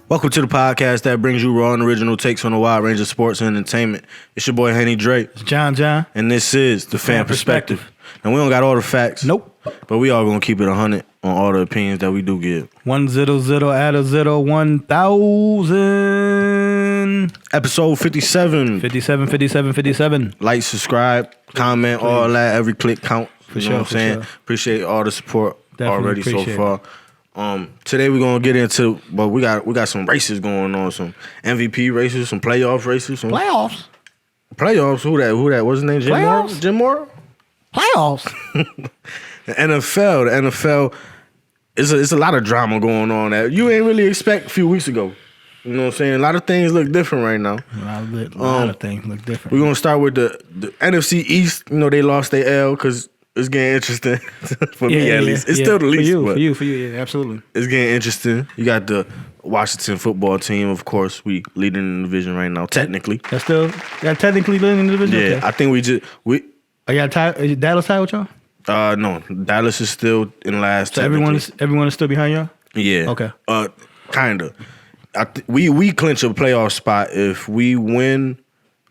Welcome to the podcast that brings you raw and original takes on a wide range of sports and entertainment. It's your boy, Henny Drake. It's John. And this is the Pham Perspective. And we don't got all the facts. Nope. But we all going to keep it 100 on all the opinions that we do give. 100 add a 0, 1,000. Episode 57. 57. Like, subscribe, comment, all that. Every click count. For you sure, know what I'm saying? Sure. Appreciate all the support Definitely already so appreciate far. Today we're gonna get into, but we got some races going on, some MVP races, some playoff races, some Playoffs. Who that? What's his name? Jim Moore. Playoffs. The NFL it's a lot of drama going on that you ain't really expect a few weeks ago. You know what I'm saying? A lot of things look different right now. A lot of things look different. We're gonna start with the NFC East. You know, they lost their L because it's getting interesting for me at least. It's still the least. For you, yeah, absolutely. It's getting interesting. You got the Washington football team, of course. We leading in the division right now, technically. That's still technically leading in the division. Yeah, okay. I think we. Are y'all tied? Is Dallas tied with y'all? No, Dallas is still in last. So everyone is still behind y'all. Yeah. Okay. Kinda. We clinch a playoff spot if we win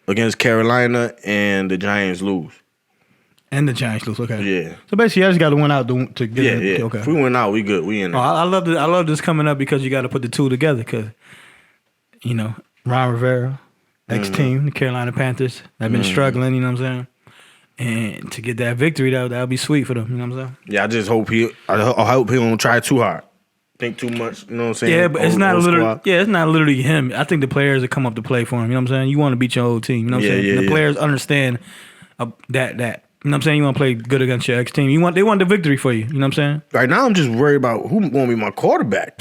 against Carolina and the Giants lose. And the Giants lose. Okay. Yeah. So basically, I just got to win out to get. Yeah. Okay. If we win out, we good. We in there. I love this coming up because you got to put the two together because, you know, Ron Rivera, ex-team, the Carolina Panthers, have been struggling, you know what I'm saying? And to get that victory, that would be sweet for them, you know what I'm saying? Yeah, I just hope I hope he don't try too hard. Think too much, you know what I'm saying? Yeah, but it's not literally him. I think the players that come up to play for him, you know what I'm saying? You want to beat your old team, you know what I'm saying? Yeah, the players understand that. You know what I'm saying? You want to play good against your ex-team. They want the victory for you. You know what I'm saying? Right now, I'm just worried about who's going to be my quarterback.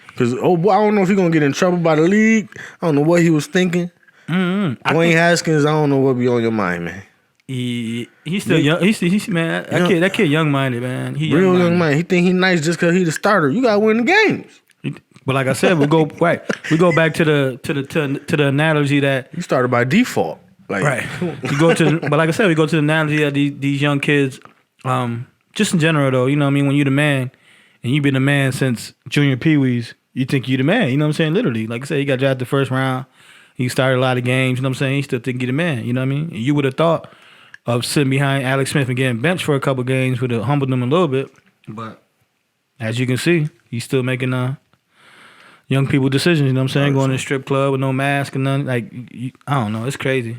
Because, I don't know if he's going to get in trouble by the league. I don't know what he was thinking. Dwayne Haskins, I don't know what be on your mind, man. He's still young. He's man. That kid young-minded, man. He real young-minded. He think he nice just because he the starter. You got to win the games. But like I said, we go back to the analogy that you started by default. Right. But like I said, we go to the analogy of these young kids, just in general though, you know what I mean? When you the man, and you've been the man since junior peewees, you think you the man, you know what I'm saying? Literally. Like I said, he got drafted the first round, he started a lot of games, you know what I'm saying? He still think you the man, you know what I mean? And you would have thought of sitting behind Alex Smith and getting benched for a couple games would have humbled him a little bit. But as you can see, he's still making young people decisions, you know what I'm saying? Going to the strip club with no mask and nothing. Like, I don't know. It's crazy.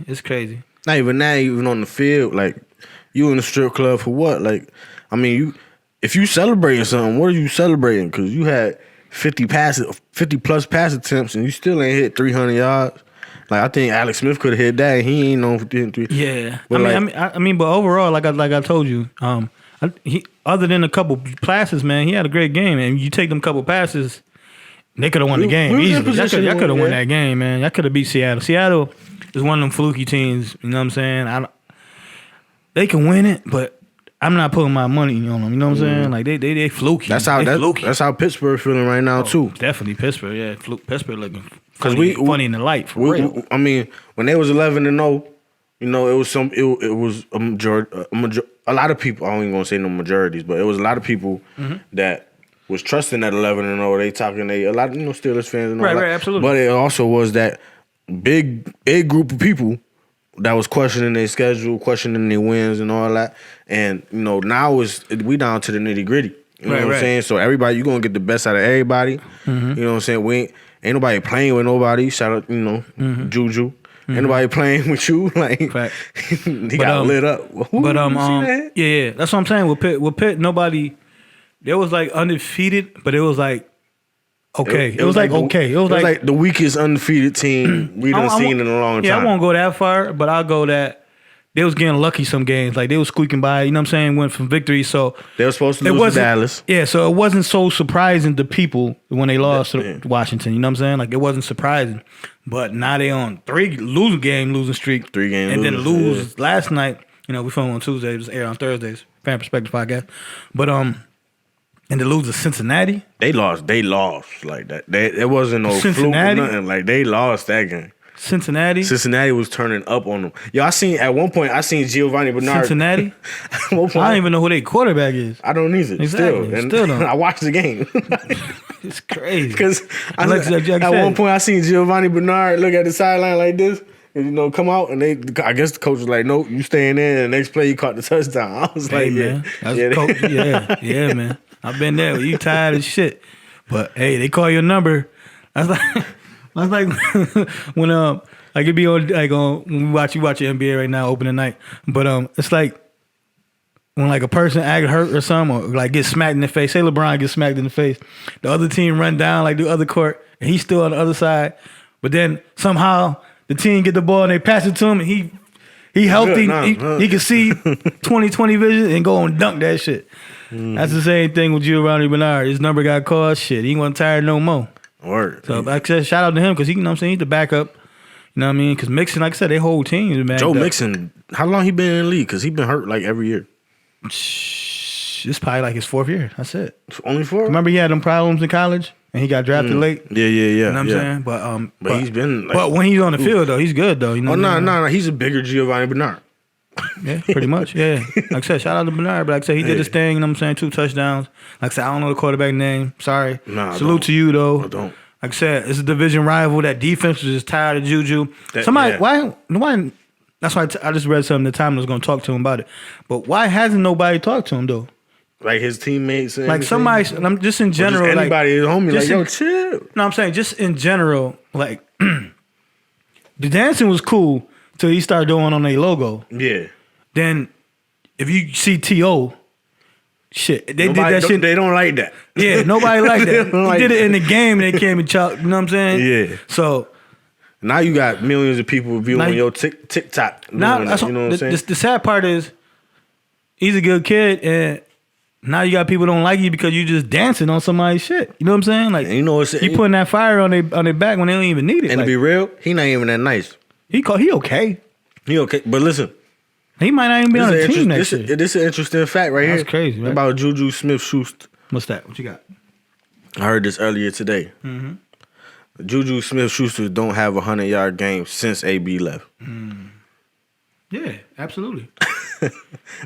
Not even on the field. Like, you in the strip club for what? Like, I mean, if you celebrating something, what are you celebrating? Because you had 50 plus pass attempts and you still ain't hit 300 yards. Like, I think Alex Smith could have hit that and he ain't known for hitting 3. Yeah. But but overall, like I told you, he other than a couple passes, man, he had a great game. And you take them couple passes, they could have won the game easily. Y'all could have won that game, man. Y'all could have beat Seattle. Seattle is one of them fluky teams. You know what I'm saying? They can win it, but I'm not putting my money on them. You know what I'm saying? Like they fluky. That's how Pittsburgh feeling right now too. Definitely Pittsburgh. Yeah, Pittsburgh looking funny in the light for real. I mean, when they was 11-0, you know, it was a majority. A lot of people. I don't even want to say no majorities, but it was a lot of people that was trusting that 11-0. They talking a lot of Steelers fans and all that. Right, absolutely. But it also was that big group of people that was questioning their schedule, questioning their wins and all that. And now we down to the nitty gritty. You know what I'm saying? So everybody, you gonna get the best out of everybody. You know what I'm saying? We ain't nobody playing with nobody. Shout out, Juju. Ain't nobody playing with you. Like he got lit up. Yeah, that's what I'm saying. With Pitt, nobody. It was like undefeated, but it was like okay. It was like the weakest undefeated team we done seen in a long time. Yeah, I won't go that far, but I'll go that they was getting lucky some games. Like they was squeaking by, you know what I'm saying, went from victory. So they were supposed to lose to Dallas. Yeah, so it wasn't so surprising to people when they lost to Washington, you know what I'm saying? Like it wasn't surprising. But now they on 3 losing streak. 3 games. And then lose last night. You know, we film on Tuesday, just air on Thursdays. Fan Perspective podcast. But and to lose to Cincinnati? They lost like that. It wasn't no Cincinnati? fluke or nothing. Like they lost that game. Cincinnati. Cincinnati was turning up on them. Yo, at one point I seen Giovanni Bernard. Cincinnati. At one point, I don't even know who their quarterback is. I don't either. Exactly. Still don't. I watched the game. It's crazy. Because at one point I seen Giovanni Bernard look at the sideline like this. And, come out, and I guess the coach was like, "Nope, you staying in." And the next play, you caught the touchdown. I was like, man, yeah, man. I've been there. You tired as shit, but hey, they call your number. That's like when like it be on when you watch the NBA right now, opening night. But it's like when like a person act hurt or something, or like get smacked in the face. Say LeBron gets smacked in the face, the other team run down like the other court, and he's still on the other side. But then somehow the team get the ball and they pass it to him, and he healthy. He can see 20/20 vision and go and dunk that shit. That's the same thing with Giovanni Bernard. His number got called. Shit, he wasn't tired no more. Word. So like I said, shout out to him because he, you know what I'm saying, he's the backup. You know what I mean? Because Mixon, like I said, their whole team is backed Joe up. Mixon, how long he been in the league? Because he been hurt like every year. It's probably like his 4th year. That's it. Only 4? Remember he had them problems in college and he got drafted late? Yeah. You know what I'm saying? But he's been like, but when he's on the field though, he's good though. You know no. He's a bigger Giovanni Bernard. Yeah, pretty much. Yeah. Like I said, shout out to Bernard. But like I said, he did his thing, you know what I'm saying? 2 touchdowns. Like I said, I don't know the quarterback name. Sorry. Salute to you though. I don't. Like I said, it's a division rival. That defense was just tired of Juju. Why? That's why I just read something the time I was going to talk to him about it. But why hasn't nobody talked to him though? Like his teammates, and like somebody. I'm just in general. Just anybody like, homie, like yo, chill. No, I'm saying just in general. Like the dancing was cool till he started doing on a logo. Yeah. Then if you see T.O., shit, they did that shit. They don't like that. Yeah, nobody liked that. He did it in the game and they came and chopped. You know what I'm saying? Yeah. So now you got millions of people viewing your TikTok. Now that's you know what I'm saying? The sad part is he's a good kid and now you got people don't like you because you just dancing on somebody's shit. You know what I'm saying? Like, you know, you putting that fire on their back when they don't even need it. And like, to be real, he not even that nice. He okay. He okay. But listen. He might not even be on the team next year. This is an interesting fact right here. That's crazy, right? About Juju Smith-Schuster. What's that? What you got? I heard this earlier today. Mm-hmm. Juju Smith-Schuster don't have a 100-yard game since AB left. Yeah, absolutely.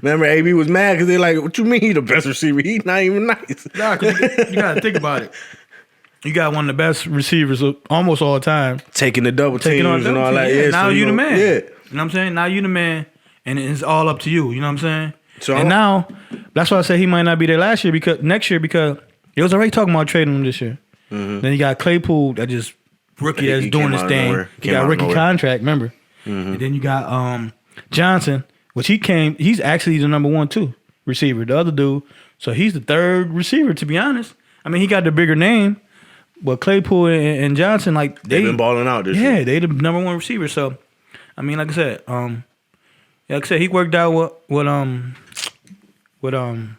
Remember, AB was mad because they're like, what you mean he the best receiver? He's not even nice. Nah, cause you got to think about it. You got one of the best receivers of almost all time. Taking the double teams and all that. Yeah, now you the man. Yeah. You know what I'm saying? Now you the man, and it's all up to you. You know what I'm saying? So and now, that's why I say he might not be there next year because it was already talking about trading him this year. Mm-hmm. Then you got Claypool that just rookie that's doing his thing. He got a rookie contract, remember? Mm-hmm. And then you got Johnson, which he's actually the number 1 too receiver. The other dude, so he's the 3rd receiver to be honest. I mean, he got the bigger name, but Claypool and Johnson they've been balling out this year. Yeah, they the number 1 receiver. So, I mean, like I said, he worked out with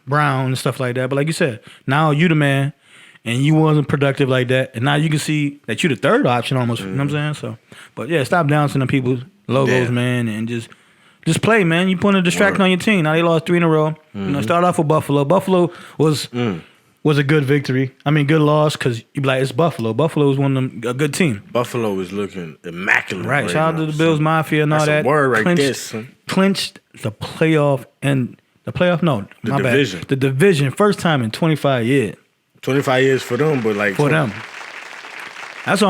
Brown and stuff like that. But like you said, now you the man, and you wasn't productive like that, and now you can see that you the 3rd option almost. You know what I'm saying? So, but yeah, stop dancing on people's logos, man, and just play, man. You putting a distraction on your team. Now they lost 3 in a row. Mm-hmm. You know, start off with Buffalo. Buffalo was a good victory. I mean, good loss because you be like, it's Buffalo. Buffalo is one of them, a good team. Buffalo is looking immaculate. Right. Shout out to the Bills Mafia and all that. That's a word right there, son. Clinched the playoff and the playoff. No, the division. Bad. The division. First time in 25 years. 25 years for them, but for them. That's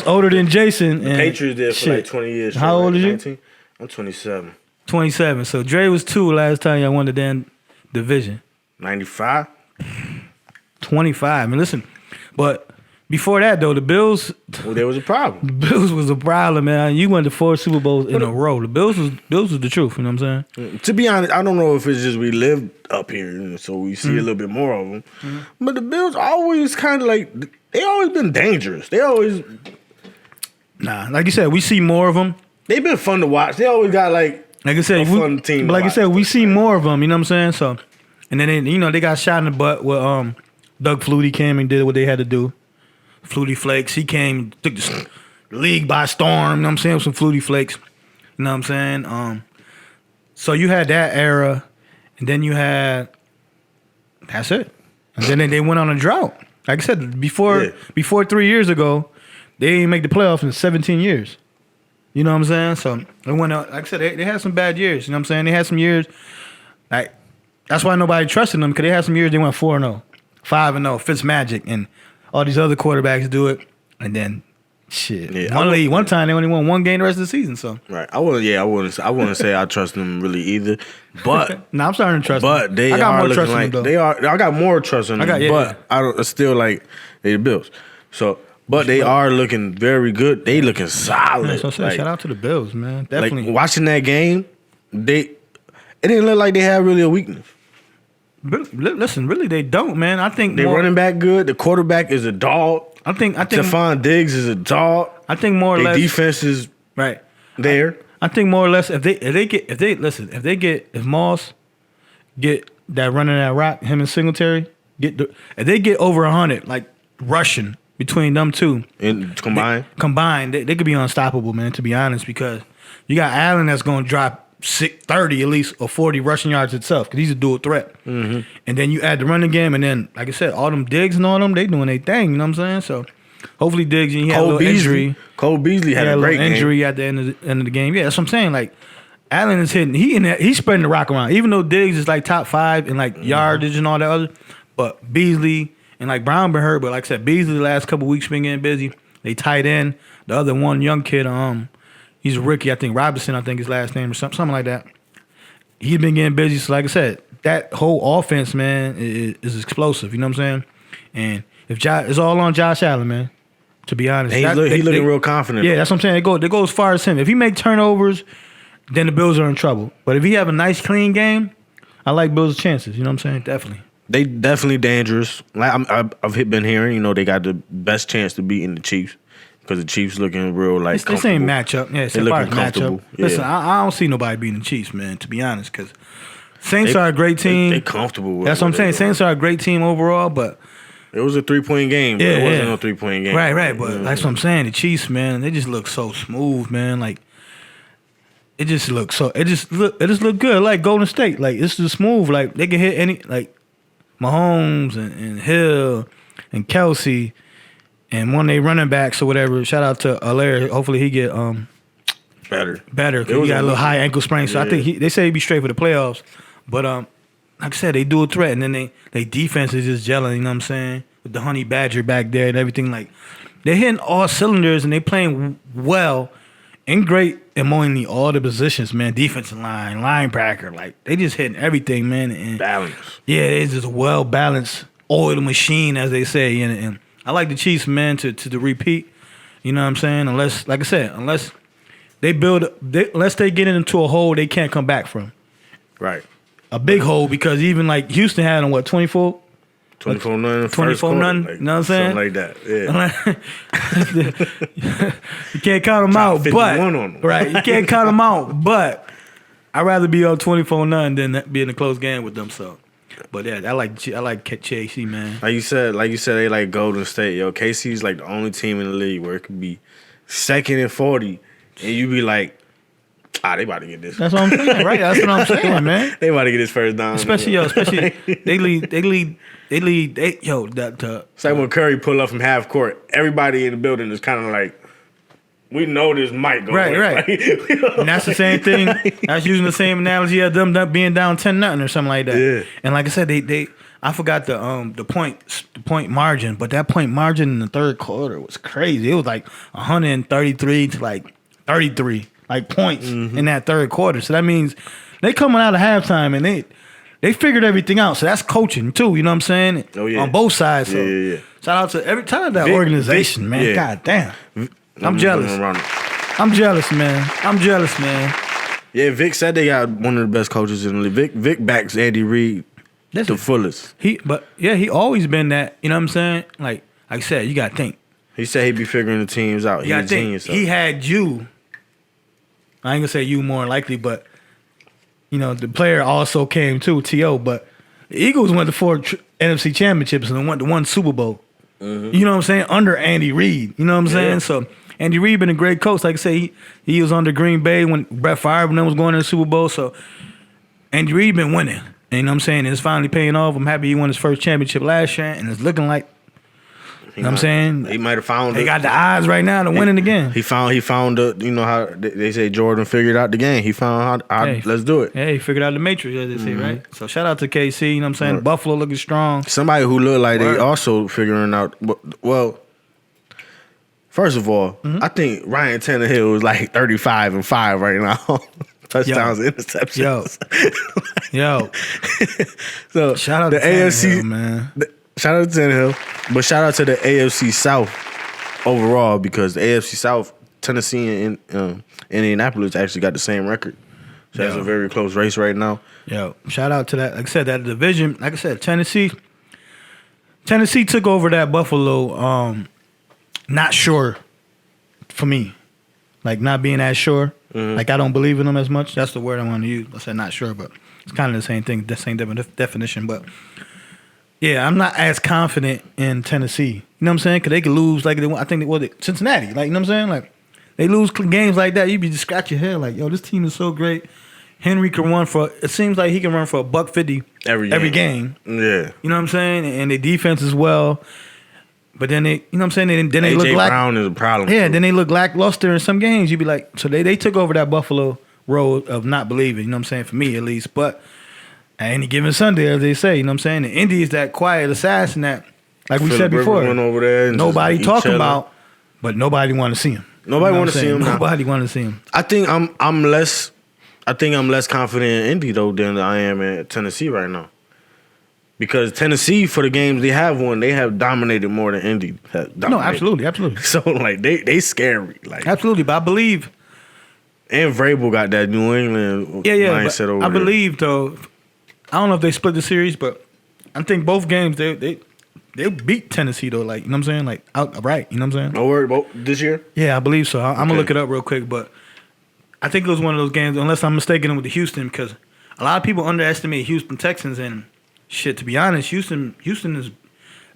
older than Jason. The Patriots did for like 20 years. How old are you? 19? I'm 27. 27. So Dre was 2 last time y'all won the damn division. 95? 25. I mean, listen, but before that though, the Bills. Well, there was a problem. The Bills was a problem, man. You went to 4 Super Bowls in a row. The Bills was the truth. You know what I'm saying? To be honest, I don't know if it's just we lived up here, so we see a little bit more of them. Mm-hmm. But the Bills always kind of they always been dangerous. They always. Nah, like you said, we see more of them. They've been fun to watch. They always got like I said, a fun team. But like I said, we see more of them. You know what I'm saying? So, and then they got shot in the butt with Doug Flutie came and did what they had to do. Flutie Flakes, he came, took the league by storm. You know what I'm saying? With some Flutie Flakes. You know what I'm saying? So you had that era, and then you had that's it. And then they went on a drought. Like I said, before 3 years ago, they didn't make the playoffs in 17 years. You know what I'm saying? So it went out. Like I said, they had some bad years. You know what I'm saying? They had some years. Like that's why nobody trusted them because they had some years they went 4-0, 5-0, Fitzmagic, and all these other quarterbacks do it, and then shit. Yeah, one time they only won one game the rest of the season. So right, I wouldn't say I trust them really either. But no, I'm starting to trust them. But they are looking like they are. I got more trust in them. I don't still like they the Bills. So. But they are looking very good. They looking solid. Yeah, so shout out to the Bills, man. Definitely. Like watching that game, it didn't look like they had really a weakness. Listen, really, they don't, man. I think they running back good. The quarterback is a dog. I think Stephon Diggs is a dog. I think more or less defense is right there. I think more or less if Moss get that running that rock, him and Singletary if they get over 100 like rushing. Between them two, and combined, they could be unstoppable, man. To be honest, because you got Allen that's going to drop 30 at least or 40 rushing yards itself because he's a dual threat. Mm-hmm. And then you add the running game, and then like I said, all them Diggs and all them, they doing their thing. You know what I'm saying? So hopefully Diggs, he had a little injury. Cole Beasley had a great injury at the end of the game. Yeah, that's what I'm saying. Like Allen is hitting, he's spreading the rock around. Even though Diggs is like top 5 in like yardage and all that other, but Beasley. And like Brown been hurt, but like I said, Beasley the last couple weeks been getting busy. They tight end. The other one, young kid, he's a rookie. I think Robinson, his last name or something like that. He's been getting busy. So like I said, that whole offense, man, is explosive. You know what I'm saying? And it's all on Josh Allen, man. To be honest, he's looking real confident. Yeah, that's what I'm saying. They go as far as him. If he make turnovers, then the Bills are in trouble. But if he have a nice, clean game, I like Bills' chances. You know what I'm saying? Definitely. They definitely dangerous. Like I've been hearing, they got the best chance to beat in the Chiefs because the Chiefs looking real like it's the same matchup. Yeah, it's they looking comfortable. Matchup. Listen, I don't see nobody beating the Chiefs, man. To be honest, because Saints are a great team. They comfortable. That's what I'm saying. Saints are a great team overall, but it was a 3-point game. Yeah, it wasn't no 3-point game. Right. But that's what I'm saying. The Chiefs, man, they just look so smooth, man. Like it just look good. Like Golden State, like it's just smooth. Like they can hit any like. Mahomes and Hill and Kelsey and one of they running backs or whatever. Shout out to Alaire. Hopefully he get better. Cause he got a little high ankle sprain. So I think they say he'd be straight for the playoffs. But like I said, they do a threat and then they defense is just gelling. You know what I'm saying? With the Honey Badger back there and everything. Like they're hitting all cylinders and they playing well and great in mainly all the positions, man. Defensive line, linebacker, like they just hitting everything, man. And balance. Yeah, it's just a well balanced oil machine, as they say. And I like the Chiefs, man, to repeat. You know what I'm saying? Unless, like I said, unless they get into a hole they can't come back from. Right. A big hole because even like Houston had on 24. 24-0. 24-0. You know what I'm saying? Something like that. Yeah. You can't count them out, but on them. Right, you can't count them out. But I'd rather be on 24-0 than be in a close game with them. So, but yeah, I like KC, man. Like you said, they like Golden State. Yo, KC's like the only team in the league where it could be 2nd and 40, and you be like, they about to get this. That's what I'm saying, right? That's what I'm saying, man. They about to get this first down. Especially they lead. It's like when Curry pull up from half court, everybody in the building is kind of like, we know this might go right. Like, and that's the same thing. I was using the same analogy of them being down 10-0 or something like that. Yeah. And like I said, I forgot the point margin, but that point margin in the third quarter was crazy. It was like 133 to like 33 like points in that third quarter. So that means they coming out of halftime and they figured everything out. So that's coaching too, you know what I'm saying? Oh, yeah. On both sides. So yeah. Shout out to every time that organization, man. Yeah. God damn. I'm jealous. I'm jealous, man. Yeah, Vic said they got one of the best coaches in the league. Vic backs Andy Reid the fullest. He always been that, you know what I'm saying? Like I said, you gotta think. He said he'd be figuring the teams out. He's a genius. He had you. I ain't gonna say you more likely, but the player also came too, T.O. But the Eagles went to 4 NFC championships and went to 1 Super Bowl. Mm-hmm. You know what I'm saying? Under Andy Reid. You know what I'm saying? So Andy Reid been a great coach. Like I say, he was under Green Bay when Brett Favre was going to the Super Bowl. So Andy Reid been winning. And you know what I'm saying? It's finally paying off. I'm happy he won his first championship last year, and it's looking like You know what I'm saying? He might have found. They got the odds right now to winning again. He found the, you know how they say Jordan figured out the game. He found how let's do it. Yeah, he figured out the matrix, as they say, right? So shout out to KC. You know what I'm saying? Buffalo looking strong. Somebody who looked like they also figuring out. Well, first of all, I think Ryan Tannehill is like 35-5 right now. Touchdowns, interceptions. Yo. So shout out to to AFC, man. Shout out to Tannehill, but shout out to the AFC South overall, because the AFC South, Tennessee and Indianapolis actually got the same record. So that's a very close race right now. Yo, shout out to that. Like I said, that division. Like I said, Tennessee took over that Buffalo. Not sure for me, like not being as sure. Like I don't believe in them as much. That's the word I want to use. I said not sure, but it's kind of the same thing, the same definition. But yeah, I'm not as confident in Tennessee. You know what I'm saying? Because they could lose like I think it was Cincinnati. Like, you know what I'm saying? Like they lose games like that, you be just scratch your head like, yo, this team is so great. Henry can run for. It seems like he can run for $150 every game. Yeah, you know what I'm saying? And their defense as well. But then they, you know what I'm saying? Then they look like Brown is a problem. Yeah, then they look lackluster in some games. You be like, so they took over that Buffalo road of not believing. You know what I'm saying? For me at least. But at any given Sunday, as they say, you know what I'm saying? The Indy is that quiet assassin that, like we said before, over there nobody talking about, but nobody want to see him. Nobody want to see him. Nobody want to see him. I think I'm less confident in Indy though than I am in Tennessee right now. Because Tennessee, for the games they have won, they have dominated more than Indy has dominated. No, absolutely. So like they scary. Like absolutely, but I believe. And Vrabel got that New England mindset over I believe though. I don't know if they split the series, but I think both games they beat Tennessee though. Like, you know what I'm saying? Like outright. You know what I'm saying? No word about this year? Yeah, I believe so. I'm gonna look it up real quick, but I think it was one of those games, unless I'm mistaken with the Houston, because a lot of people underestimate Houston Texans and. Shit, to be honest, Houston has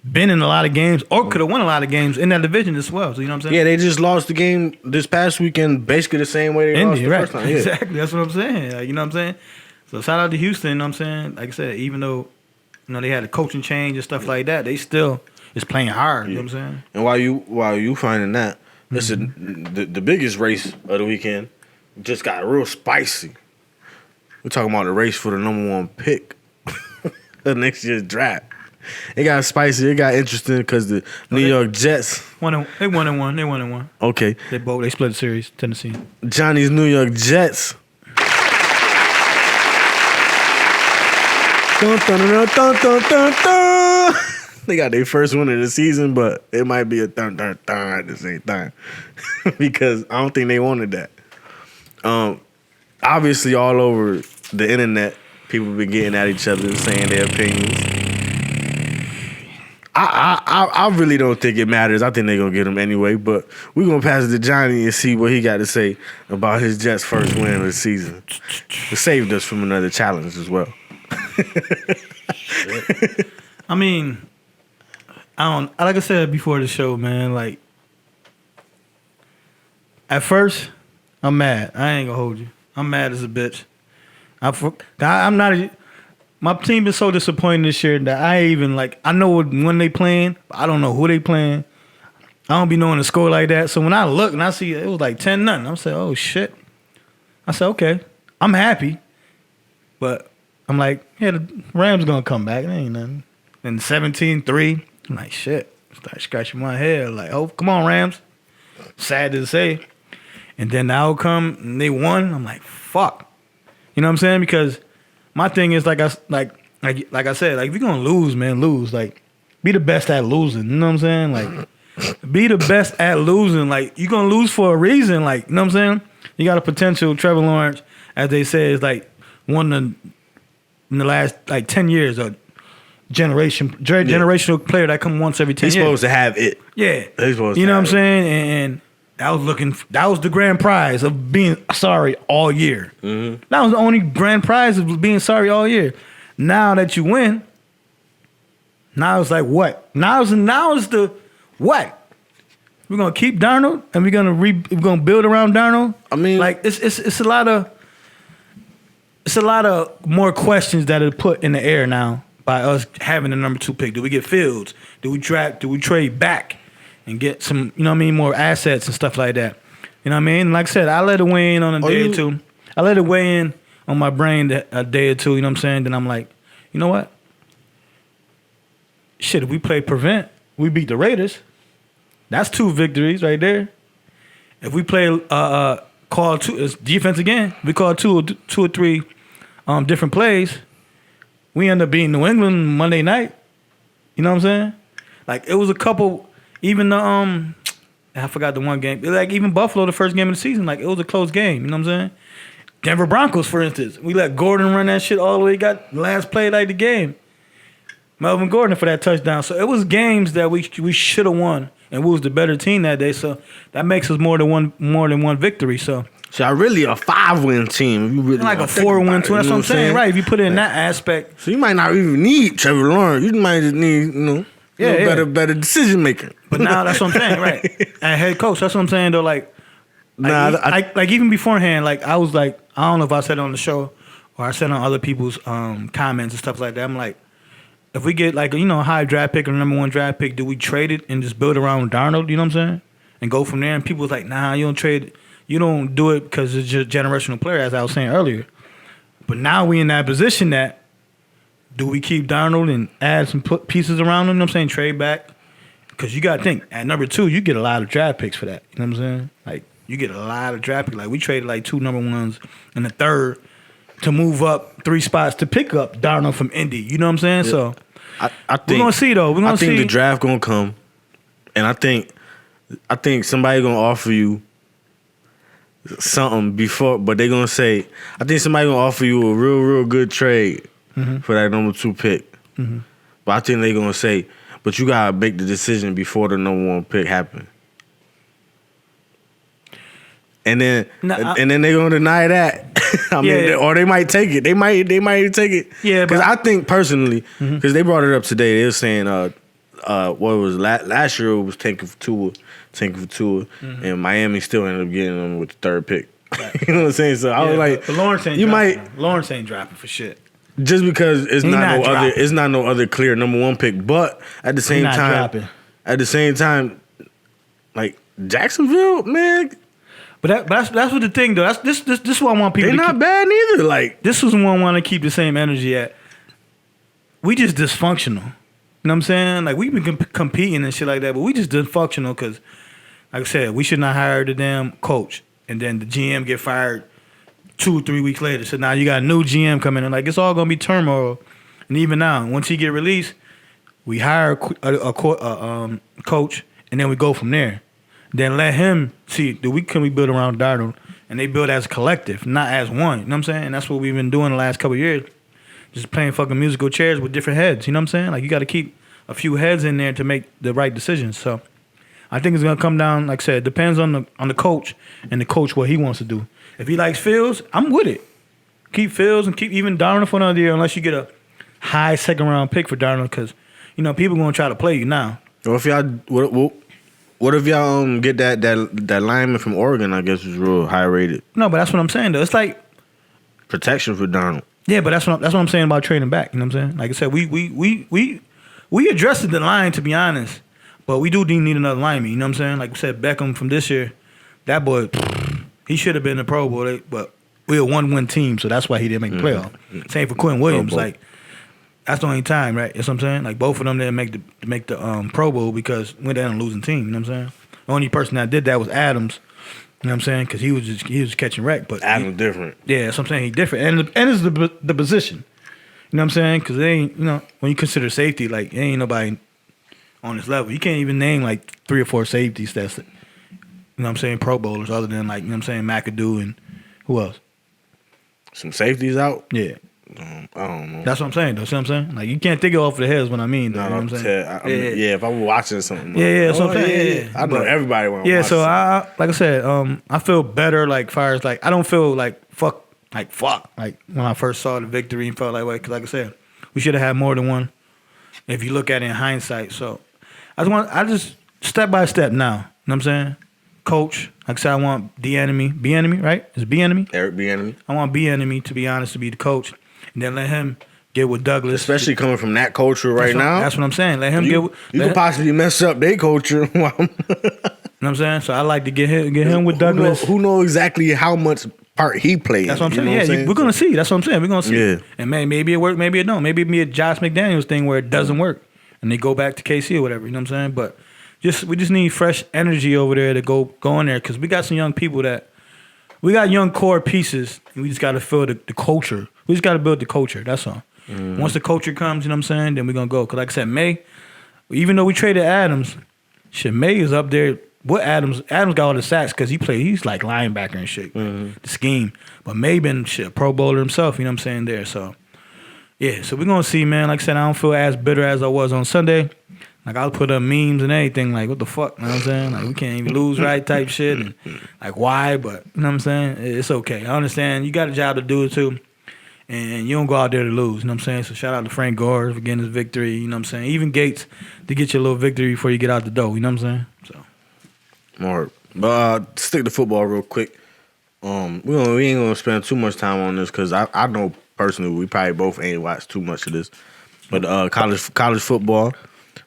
been in a lot of games or could have won a lot of games in that division as well. So you know what I'm saying? Yeah, they just lost the game this past weekend basically the same way they lost the first time. Yeah. Exactly, that's what I'm saying. Like, you know what I'm saying? So shout out to Houston, you know what I'm saying? Like I said, even though they had a coaching change and stuff like that, they still is playing hard, you know what I'm saying? And while you finding that, listen, the biggest race of the weekend just got real spicy. We're talking about the race for the #1 pick. The next year's draft. It got spicy. It got interesting because the New York Jets. They won and one. Okay. They split the series, Tennessee. Johnny's New York Jets. Dun, dun, dun, dun, dun, dun, dun. They got their first win of the season, but it might be a dun dun dun at the same time. Because I don't think they wanted that. Obviously all over the internet, people been getting at each other and saying their opinions. I really don't think it matters. I think they're going to get him anyway. But we're going to pass it to Johnny and see what he got to say about his Jets' first win of the season. It saved us from another challenge as well. I mean, like I said before the show, man, like, at first, I'm mad. I ain't going to hold you. I'm mad as a bitch. I'm not. My team is so disappointed this year that I know when they playing, but I don't know who they playing. I don't be knowing the score like that. So when I look and I see it was like 10-0, I'm saying, oh shit. I said, okay, I'm happy, but I'm like, yeah, the Rams gonna come back. It ain't nothing. And 17-3, I'm like, shit. Start scratching my head like, oh, come on, Rams. Sad to say. And then the outcome, and they won. I'm like, fuck. You know what I'm saying? Because my thing is like I said, like if you're gonna lose, man, lose. Like, be the best at losing. You know what I'm saying? Like, be the best at losing. Like, you're gonna lose for a reason. Like, you know what I'm saying? You got a potential Trevor Lawrence, as they say, is like one in the last like 10 years a generational player that come once every 10 years. He's supposed to have it. Yeah. He's supposed to you know have what I'm saying? And that was the grand prize of being sorry all year. Mm-hmm. That was the only grand prize of being sorry all year. Now that you win, now it's like what? Now is the what? We're gonna keep Darnold and we're gonna build around Darnold. I mean, like it's a lot of more questions that are put in the air now by us having the number 2 pick? Do we get Fields? Do we trade back and get some, you know what I mean, more assets and stuff like that? You know what I mean? Like I said, I let it weigh in on a day or two. I let it weigh in on my brain a day or two, you know what I'm saying? Then I'm like, you know what? Shit, if we play prevent, we beat the Raiders. That's 2 victories right there. If we play call 2, it's defense again. We call two or three different plays. We end up beating New England Monday night. You know what I'm saying? Like, it was a couple, even the I forgot the one game. Like, even Buffalo, the first game of the season, like, it was a close game. You know what I'm saying? Denver Broncos, for instance. We let Gordon run that shit all the way, got last play like the game. Melvin Gordon for that touchdown. So it was games that we should have won, and we was the better team that day. So that makes us more than one victory. So I really a 5-win team. You really like a 4-win team. That's what I'm saying, right? If you put it in that aspect, so you might not even need Trevor Lawrence. You might just need better decision making. But now that's what I'm saying, right? And head coach, that's what I'm saying though. Like even beforehand, like I was like, I don't know if I said it on the show or I said it on other people's comments and stuff like that. I'm like, if we get like, a high draft pick or number 1 draft pick, do we trade it and just build around Darnold? You know what I'm saying? And go from there. And people was like, nah, you don't trade it. You don't do it because it's just generational player, as I was saying earlier. But now we in that position that do we keep Darnold and add some pieces around him? You know what I'm saying? Trade back. Because you got to think, at number 2, you get a lot of draft picks for that. You know what I'm saying? Like, you get a lot of draft picks. Like, we traded like 2 number 1s and the 3rd to move up 3 spots to pick up Darnold from Indy. You know what I'm saying? Yeah. So I think we're gonna see though. I think the draft gonna come, and I think somebody gonna offer you something before, but they gonna say, I think somebody gonna offer you a real good trade for that number 2 pick. Mm-hmm. But I think they gonna say, but you gotta make the decision before the number 1 pick happen. And then they're gonna deny that. I mean, or they might take it. They might take it. Yeah, because I think personally, because they brought it up today, they were saying, what was last year it was tanking for Tua, and Miami still ended up getting them with the 3rd pick. Right. You know what I'm saying? So I was like, but Lawrence ain't dropping for shit. Just because it's not no other clear number 1 pick, but at the same time, like Jacksonville, man. But that's what the thing though. This is what I want people. They're not bad neither. Like, this is what I want to keep the same energy at. We just dysfunctional. You know what I'm saying? Like, we've been competing and shit like that, but we just dysfunctional because, like I said, we should not hire the damn coach, and then the GM get fired 2 or 3 weeks later. So now you got a new GM coming in. Like, it's all gonna be turmoil. And even now, once he get released, we hire a coach, and then we go from there. Then let him see, can we build around Darnold? And they build as a collective, not as one. You know what I'm saying? And that's what we've been doing the last couple of years. Just playing fucking musical chairs with different heads. You know what I'm saying? Like, you got to keep a few heads in there to make the right decisions. So I think it's going to come down, like I said, it depends on the coach and the coach what he wants to do. If he likes Fields, I'm with it. Keep Fields and keep even Darnold for another year unless you get a high 2nd round pick for Darnold because, people going to try to play you now. Well, if y'all... What if y'all get that lineman from Oregon? I guess is real high rated. No, but that's what I'm saying though. It's like protection for Donald. Yeah, but that's what I'm saying about trading back. You know what I'm saying? Like I said, we addressed the line to be honest, but we do need another lineman. You know what I'm saying? Like we said, Beckham from this year, that boy, he should have been a Pro Bowl, but we're a 1-win team, so that's why he didn't make the playoff. Same for Quentin Williams. Like, that's the only time, right? You know what I'm saying? Like, both of them didn't make the Pro Bowl because we went down a losing team. You know what I'm saying? The only person that did that was Adams. You know what I'm saying? Because he was catching wreck. But Adams different. Yeah, that's what I'm saying. He's different, and it's the position. You know what I'm saying? Because they ain't, when you consider safety, like, there ain't nobody on this level. You can't even name like 3 or 4 safeties that's, you know what I'm saying, Pro Bowlers other than, like, you know what I'm saying, McAdoo and who else? Some safeties out? Yeah. I don't know. That's what I'm saying, though. See what I'm saying? Like, you can't think it off the head is what I mean, though. No, you know what I'm saying? Yeah, if I was watching something. That's what I'm saying. I know everybody want to watch so like I said, I feel better, like, far as, like, I don't feel like fuck, like, when I first saw the victory and felt like, because, like I said, we should have had more than one if you look at it in hindsight. So, I just step by step now. You know what I'm saying? Coach, like I said, I want B-Enemy, right? Is it B-Enemy? Eric B-Enemy. I want B-Enemy, to be honest, to be the coach. And then let him get with Douglas, especially coming from that culture right now. That's what I'm saying. Let him you could possibly mess up their culture. You know what I'm saying? So I like to get him with Douglas. Who know exactly how much part he played? That's what I'm saying. We're gonna see. That's what I'm saying. We're gonna see. Yeah. And maybe it work, maybe it don't. Maybe it be a Josh McDaniels thing where it doesn't work, and they go back to KC or whatever. You know what I'm saying? But we just need fresh energy over there to go in there because we got some young people we got young core pieces, and we just got to fill the culture. We just got to build the culture. That's all. Once the culture comes, you know what I'm saying, then we're going to go. Because like I said, May, even though we traded Adams, May is up there. What Adams got all the sacks because he's like linebacker and shit, the scheme. But May been a Pro Bowler himself, you know what I'm saying, there. So, yeah, so we're going to see, man. Like I said, I don't feel as bitter as I was on Sunday. Like, I'll put up memes and everything, like, what the fuck, you know what I'm saying? Like, we can't even lose right type shit. And, like, why? But, you know what I'm saying? It's okay. I understand. You got a job to do it, too. And you don't go out there to lose, you know what I'm saying? So, shout out to Frank Gore for getting his victory, you know what I'm saying? Even Gates to get your little victory before you get out the door, you know what I'm saying? So. More. But stick to football real quick. We ain't going to spend too much time on this because I know personally we probably both ain't watched too much of this. But college football.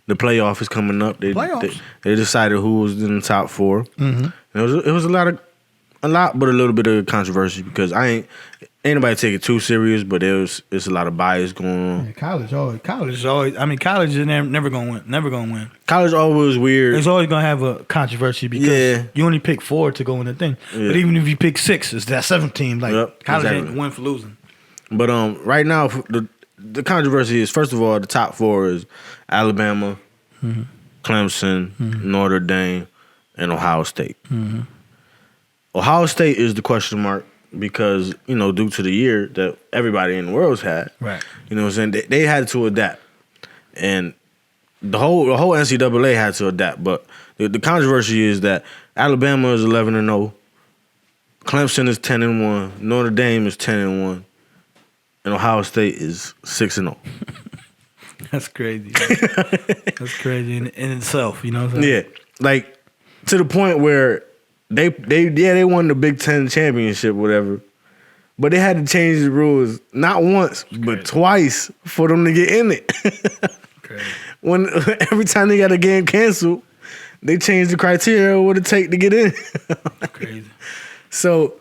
The playoff is coming up. They decided who was in the top 4. Mm-hmm. It was a lot, but a little bit of controversy because ain't nobody take it too serious. But it's a lot of bias going on. Yeah, college is always. I mean, college is never gonna win. Never gonna win. College always weird. It's always gonna have a controversy because you only pick 4 to go in the thing. Yeah. But even if you pick 6, it's that 7th team. Like college ain't the win for losing. But right now the controversy is, first of all, the top 4 is Alabama, Clemson, Notre Dame, and Ohio State. Ohio State is the question mark because, due to the year that everybody in the world's had. Right. You know what I'm saying? They had to adapt. And the whole NCAA had to adapt. But the controversy is that Alabama is 11-0, Clemson is 10-1, Notre Dame is 10-1. And Ohio State is 6-0. That's crazy. That's crazy in itself, you know what I'm saying? Yeah. Like, to the point where they won the Big Ten championship, whatever. But they had to change the rules not once, but twice for them to get in it. Crazy. When every time they got a game canceled, they changed the criteria what it take to get in. Crazy. So,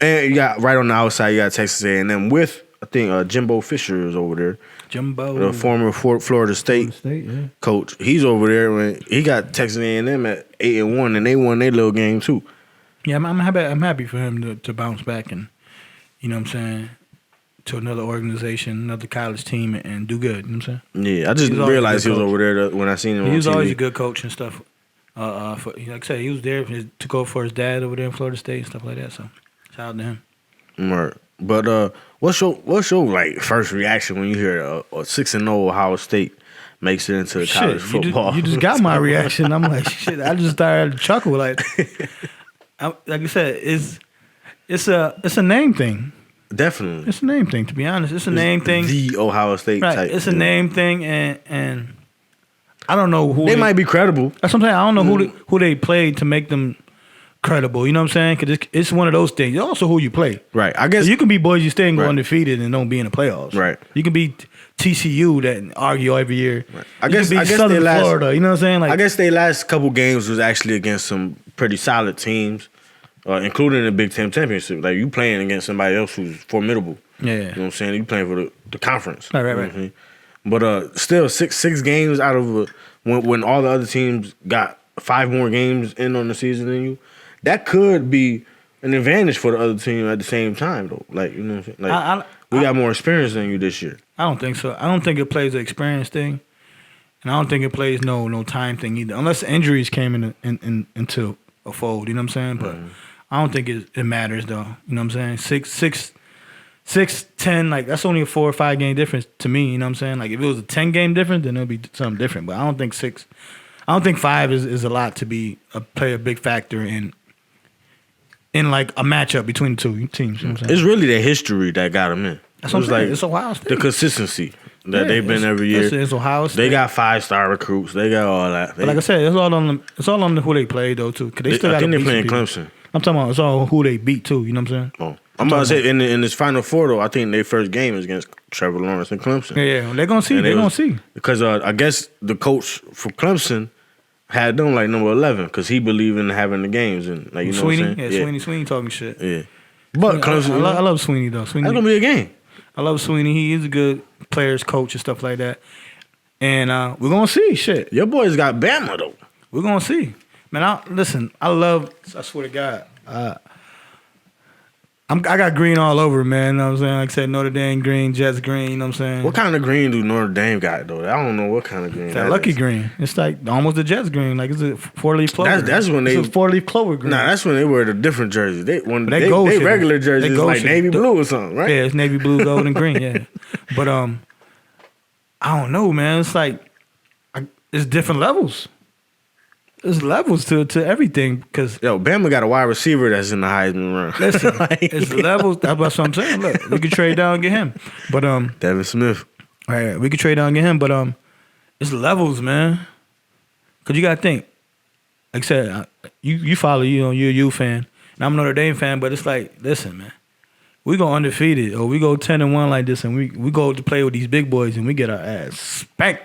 and you got right on the outside, you got Texas A&M with, I think, Jimbo Fisher is over there. Jimbo, the former Florida State coach. He's over there when he got Texas A&M at 8-1, and they won their little game too. Yeah, I'm happy for him to bounce back and, you know what I'm saying, to another organization, another college team, and do good. You know what I'm saying? Yeah, I just realized he was over there when I seen him. He was on TV. Always a good coach and stuff. Like I said, he was there to go for his dad over there in Florida State and stuff like that. So shout out to him. Right. But what's your like first reaction when you hear a 6-0 Ohio State makes it into college football? You just got my reaction. I'm like, shit. I just started to chuckle. Like I said, it's a name thing. Definitely, it's a name thing. To be honest, it's a name thing. The Ohio State type. It's a name thing, and I don't know who they might be credible. That's what I'm saying. I don't know who they played to make them credible, you know what I'm saying? Because it's one of those things. It's also who you play. Right. I guess so you can be Boise State and go undefeated and don't be in the playoffs. Right. You can be TCU that argue every year. Right. I guess Southern Florida. You know what I'm saying? Like, I guess their last couple games was actually against some pretty solid teams, including the Big Ten championship. Like you playing against somebody else who's formidable. Yeah. You know what I'm saying? You playing for the conference. Right. You know what I'm saying? But still six games out of when all the other teams got 5 more games in on the season than you. That could be an advantage for the other team at the same time, though. Like, you know what I'm saying? Like, we got more experience than you this year. I don't think so. I don't think it plays an experience thing, and I don't think it plays no time thing either, unless injuries came into a fold. You know what I'm saying? But I don't think it matters though. You know what I'm saying? 6-10, like that's only a 4 or 5 game difference to me. You know what I'm saying? Like if it was a 10 game difference, then it'll be something different. But I don't think 6. I don't think 5 is a lot to play a big factor in like a matchup between the two teams. You know what I'm saying? It's really the history that got them in. That's what I'm saying. It's Ohio State. The consistency that they've been every year. It's Ohio State. They got 5-star recruits. They got all that. But like I said, it's all on who they play though too. Cause they still I think they're playing people. Clemson. I'm talking about it's all who they beat too. You know what I'm saying? Oh. I'm about to say in this Final Four though, I think their first game is against Trevor Lawrence and Clemson. Yeah, they're gonna see. They're gonna see because I guess the coach for Clemson had them like number 11 because he believed in having the games and like you know Sweeney, what I'm saying? Sweeney talking shit. Yeah, but Clemson, I love Sweeney though. Sweeney, that's gonna be a game. I love Sweeney. He is a good players coach and stuff like that. And we're gonna see shit. Your boys got Bama though. We're gonna see, man. I swear to God. I got green all over, man. You know what I'm saying? Like I said, Notre Dame green, Jets green, you know what I'm saying? What kind of green do Notre Dame got, though? I don't know what kind of green. It's that lucky green. It's like almost the Jets green. Like it's a 4-leaf clover. That's when they... It's a 4-leaf clover green. Nah, that's when they wear the different jerseys. They shit, regular jerseys is like navy blue or something, right? Yeah, it's navy blue, gold, and green, yeah. But I don't know, man. It's like... it's different levels. There's levels to everything because Bama got a wide receiver that's in the Heisman run. Listen, it's levels. That's what I'm saying. Look, we could trade down and get him, but Devin Smith. All right, we could trade down and get him, but it's levels, man. Cause you gotta think. Like I said, you follow, you're a U fan, and I'm a Notre Dame fan, but it's like, listen, man, we go undefeated or we go 10-1 like this, and we go to play with these big boys and we get our ass spanked.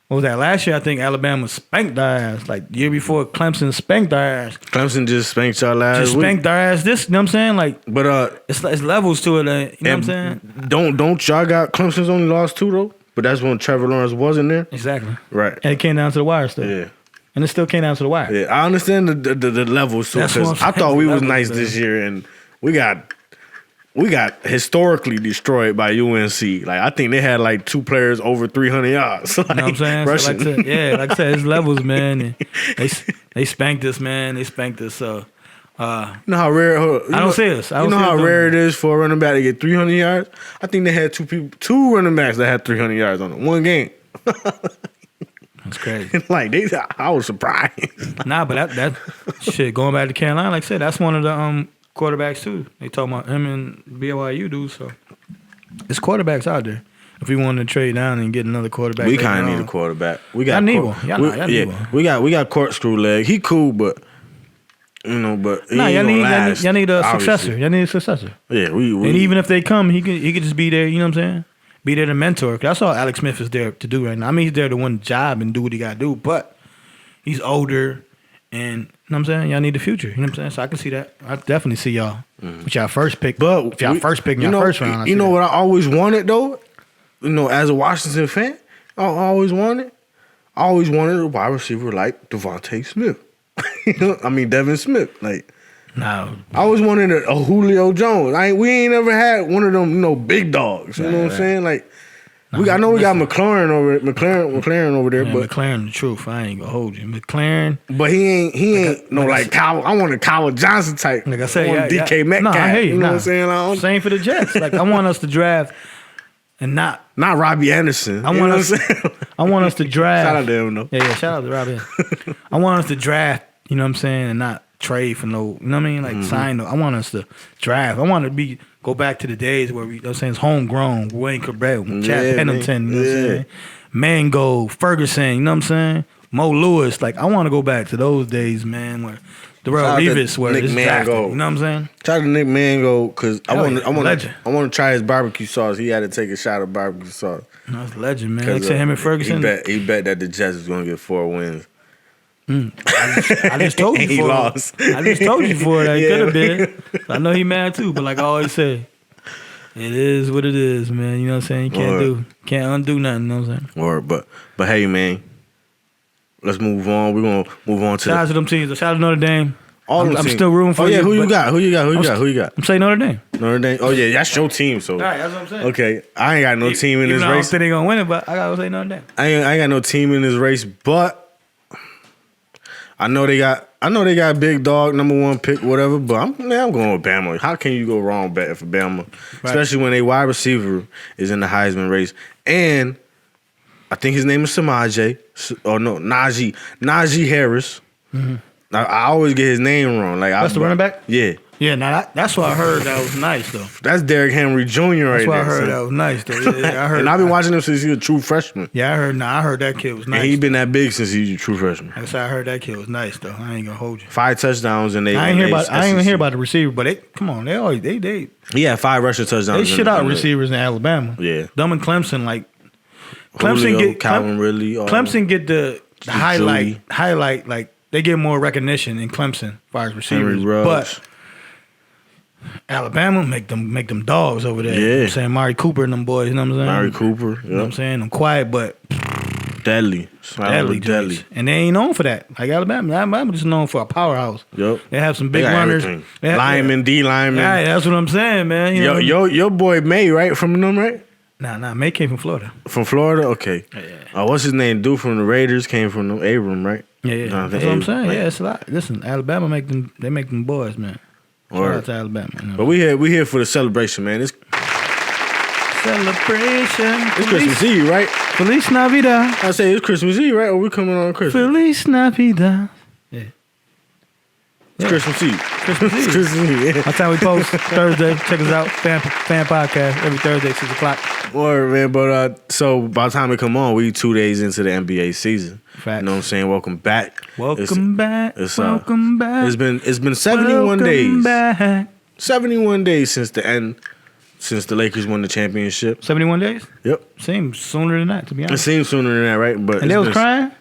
What was that? Last year, I think Alabama spanked our ass. Like, the year before, Clemson spanked our ass. Clemson just spanked y'all last Just spanked our ass this, you know what I'm saying? Like, but it's levels to it, you know what I'm saying? Don't y'all got Clemson's only lost 2, though? But that's when Trevor Lawrence wasn't there? Exactly. Right. And it came down to the wire still. Yeah. And it still came down to the wire. Yeah, I understand the levels, too, because I thought we was nice this year, and we got historically destroyed by UNC. Like, I think they had like 2 players over 300 yards. Like, you know what I'm saying? Rushing. So like I said, it's levels, man. And they spanked us, man. They spanked us. So, you know how rare. I don't see us. You know how rare it is for a running back to get 300 yards. I think they had 2 running backs that had 300 yards on them. One game. That's crazy. Like I was surprised. Nah, but that shit going back to Carolina, like I said, that's one of the quarterbacks too. They talking about him and BYU dude. So it's quarterbacks out there. If we wanted to trade down and get another quarterback, we kind of need a quarterback. We got need one. Y'all need one. We got corkscrew leg. He cool, but y'all need a successor. Y'all need a successor. Yeah, we and even if they come, he could just be there. You know what I'm saying? Be there to mentor. That's all Alex Smith is there to do right now. I mean, he's there to win the job and do what he got to do, but he's older. And you know what I'm saying? Y'all need the future. You know what I'm saying? So I can see that. I definitely see y'all with y'all first pick. But if y'all first pick in y'all first round, you know what I always wanted though? You know, as a Washington fan, I always wanted a wide receiver like Devontae Smith. Devin Smith. Like, no, I always wanted a Julio Jones. We ain't ever had one of them, big dogs. You know what I'm saying? Like, we got McLaurin over there, but McLaurin the truth. I ain't gonna hold you, McLaurin. But he ain't like Kyle. I want a Kyle Johnson type. Like I said, DK Metcalf. I hear you. You know what I'm saying? Same for the Jets. Like I want us to draft and not Robbie Anderson. I want us to draft. Shout out to him though. Yeah, shout out to Robbie. I want us to draft. You know what I'm saying, and not trade for no. You know what I mean? Like sign. I want us to draft. I want to go back to the days where I'm saying it's homegrown. Wayne Corbett, Chad Pennington, you know what I'm saying? Mango, Ferguson, you know what I'm saying? Mo Lewis. Like I want to go back to those days, man, where Darrell Revis where it's drafted. You know what I'm saying? Shout out to Nick Mango because I want to try his barbecue sauce. He had to take a shot of barbecue sauce. That's legend, man. Like him and Ferguson. He bet that the Jets was going to get 4 wins. I just told you he for lost. I just told you for it. It could have been. I know he mad too, but like I always say, it is what it is, man. You know what I'm saying? You can't undo nothing. You know what I'm saying? Or but hey, man, let's move on. We're gonna move on to shout out to them teams. Shout out to Notre Dame. I'm still rooting for you. Who you got? Who you got? I'm saying Notre Dame. Notre Dame. Oh yeah, that's your team. So all right, that's what I'm saying. Okay, I ain't got no team in this race. I don't think they gonna win it, but I gotta say Notre Dame. I ain't got no team in this race, but I know they got big dog, number 1 pick, whatever. But I'm going with Bama. How can you go wrong betting for Bama, especially when a wide receiver is in the Heisman race? And I think his name is Najee Harris. Mm-hmm. I always get his name wrong. Like that's the running back. Yeah, Yeah, now that's what I heard. That was nice though. That's Derrick Henry Jr. right there. That's what I heard. That was nice though. Yeah, I heard. And I've been watching him since he was a true freshman. Yeah, I heard. Nah, I heard that kid was nice. And he been that big since he was a true freshman. Like I said, I heard that kid was nice though. I ain't gonna hold you. 5 touchdowns and I ain't even hear about the receiver, but come on, they He had 5 rushing touchdowns. They shit out receivers in Alabama. Yeah, them and Clemson like Calvin Ridley. Clemson get the highlight like they get more recognition in Clemson as far as receivers, but Alabama make them dogs over there. Yeah. You know what I'm saying? Mari Cooper and them boys, you know what I'm saying? Mari Cooper, you know what I'm saying? I'm quiet, but deadly. And they ain't known for that. Like Alabama just known for a powerhouse. Yep. They have some big runners. Linemen, D linemen. Yeah, that's what I'm saying, man. Your boy May, right? From them, right? Nah, May came from Florida. From Florida? Okay. Yeah. What's his name? Dude from the Raiders came from them. Abram, right? Yeah. That's what I'm saying. Yeah, it's a lot. Listen, Alabama make them boys, man. Shout out to Alabama. You know? But we here for the celebration, man. It's celebration. It's Christmas Eve, right? Feliz Navidad. I say it's Christmas Eve, right? Or we coming on Christmas? Feliz Navidad. Yeah. It's Christmas Eve. Christmas Eve. Yeah. By the time we post Thursday, check us out. Pham podcast every Thursday, 6 o'clock. Word, man. But so by the time we come on, we 2 days into the NBA season. Facts. You know what I'm saying? Welcome back. Welcome back. It's been 71 days. Back. 71 days since the Lakers won the championship. 71 days? Yep. Seems sooner than that, to be honest. It seems sooner than that, right? But and they was crying?